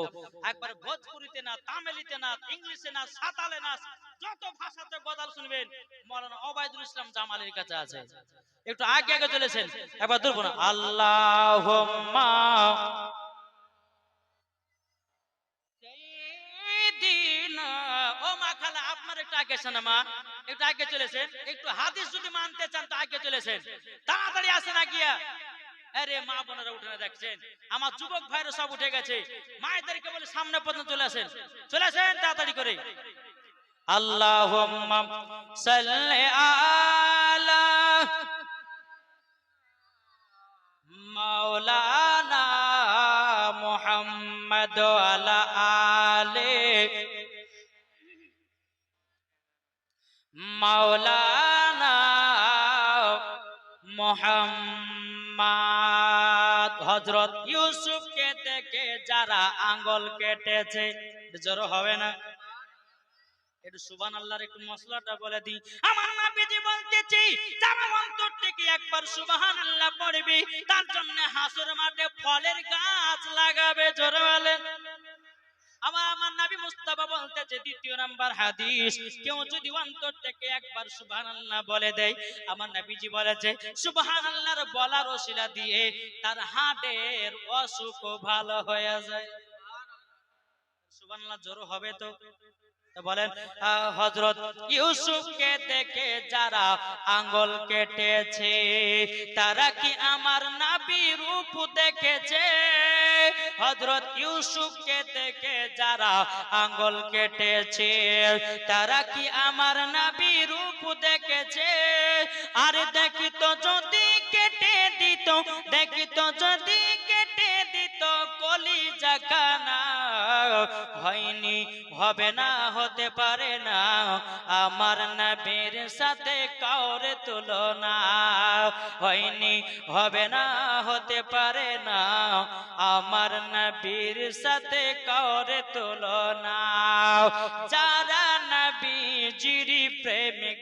একবার ভোজপুরিতে না, তামিলিতে না, ইংলিশে না, সাঁওতালে না, যত ভাষাতে গজল শুনবেন মাওলানা ওবায়দুল ইসলাম জামালের কাছে আছে। একটু আগে আগে চলেছেন, একবার ধরবো না। আল্লাহুম্মা সাইয়্যিদিনা। ও মা খালা আপনার একটু আগে শোনা মা, একটু আগে চলেছেন। একটু হাদিস যদি মানতে চান তো আগে চলেছেন, তাড়াতাড়ি আসেন আগিয়া। আরে মা বোনেরা উঠে না দেখছেন, আমার যুবক ভাইরা সব উঠে গেছে। মায়েদেরকে বলে সামনে পর্যন্ত চলে আসেন, চলে আসেন তাড়াতাড়ি করে। আল্লাহুম্মা সাল্লি আলা মাওলানা মুহাম্মদ আলা আলে মাওলানা মুহাম্মদ। হযরত ইউসুফকে দেখে যারা আঙ্গুল কেটেছে, জোর হবে না? একটু সুবহানাল্লাহর একটু মশলাটা বলে দিই। আমার নবীজি বলতেছি যারা অন্তর থেকে একবার সুবহানাল্লাহ পড়বে তার জন্য হাসর মাঠে ফলের গাছ লাগাবে। জোরে বলেন। আমার নবী মুস্তাফা বলতেছে দ্বিতীয় নাম্বার হাদিস, কেউ যদি অন্তর থেকে একবার সুবহানাল্লাহ বলে দেয়, আমার নবীজি বলেছে সুবহানাল্লাহর বলার ওসিলা দিয়ে তার হার্টের অসুখ ভালো হয়ে যায়। সুবহানাল্লাহ জোর হবে তো? বলেন। হযরত ইউসুফকে দেখে যারা আঙ্গুল কেটেছে তারা কি আমার নবীর রূপ দেখেছে? হযরত ইউসুফকে দেখে যারা আঙ্গুল কেটেছে তারা কি আমার নবীর রূপ দেখেছে? আর দেখিত যদি কেটে দিত, দেখিত যদি কেটে দিত কলিজা কানা, হয়নি হবে না হতে পারে না আমার নবীর সাথে কাউরে তুলনা, হয়নি হবে না হতে পারে না আমার নবীর সাথে কাউরে তুলনা। যারা নবীজির প্রেমিক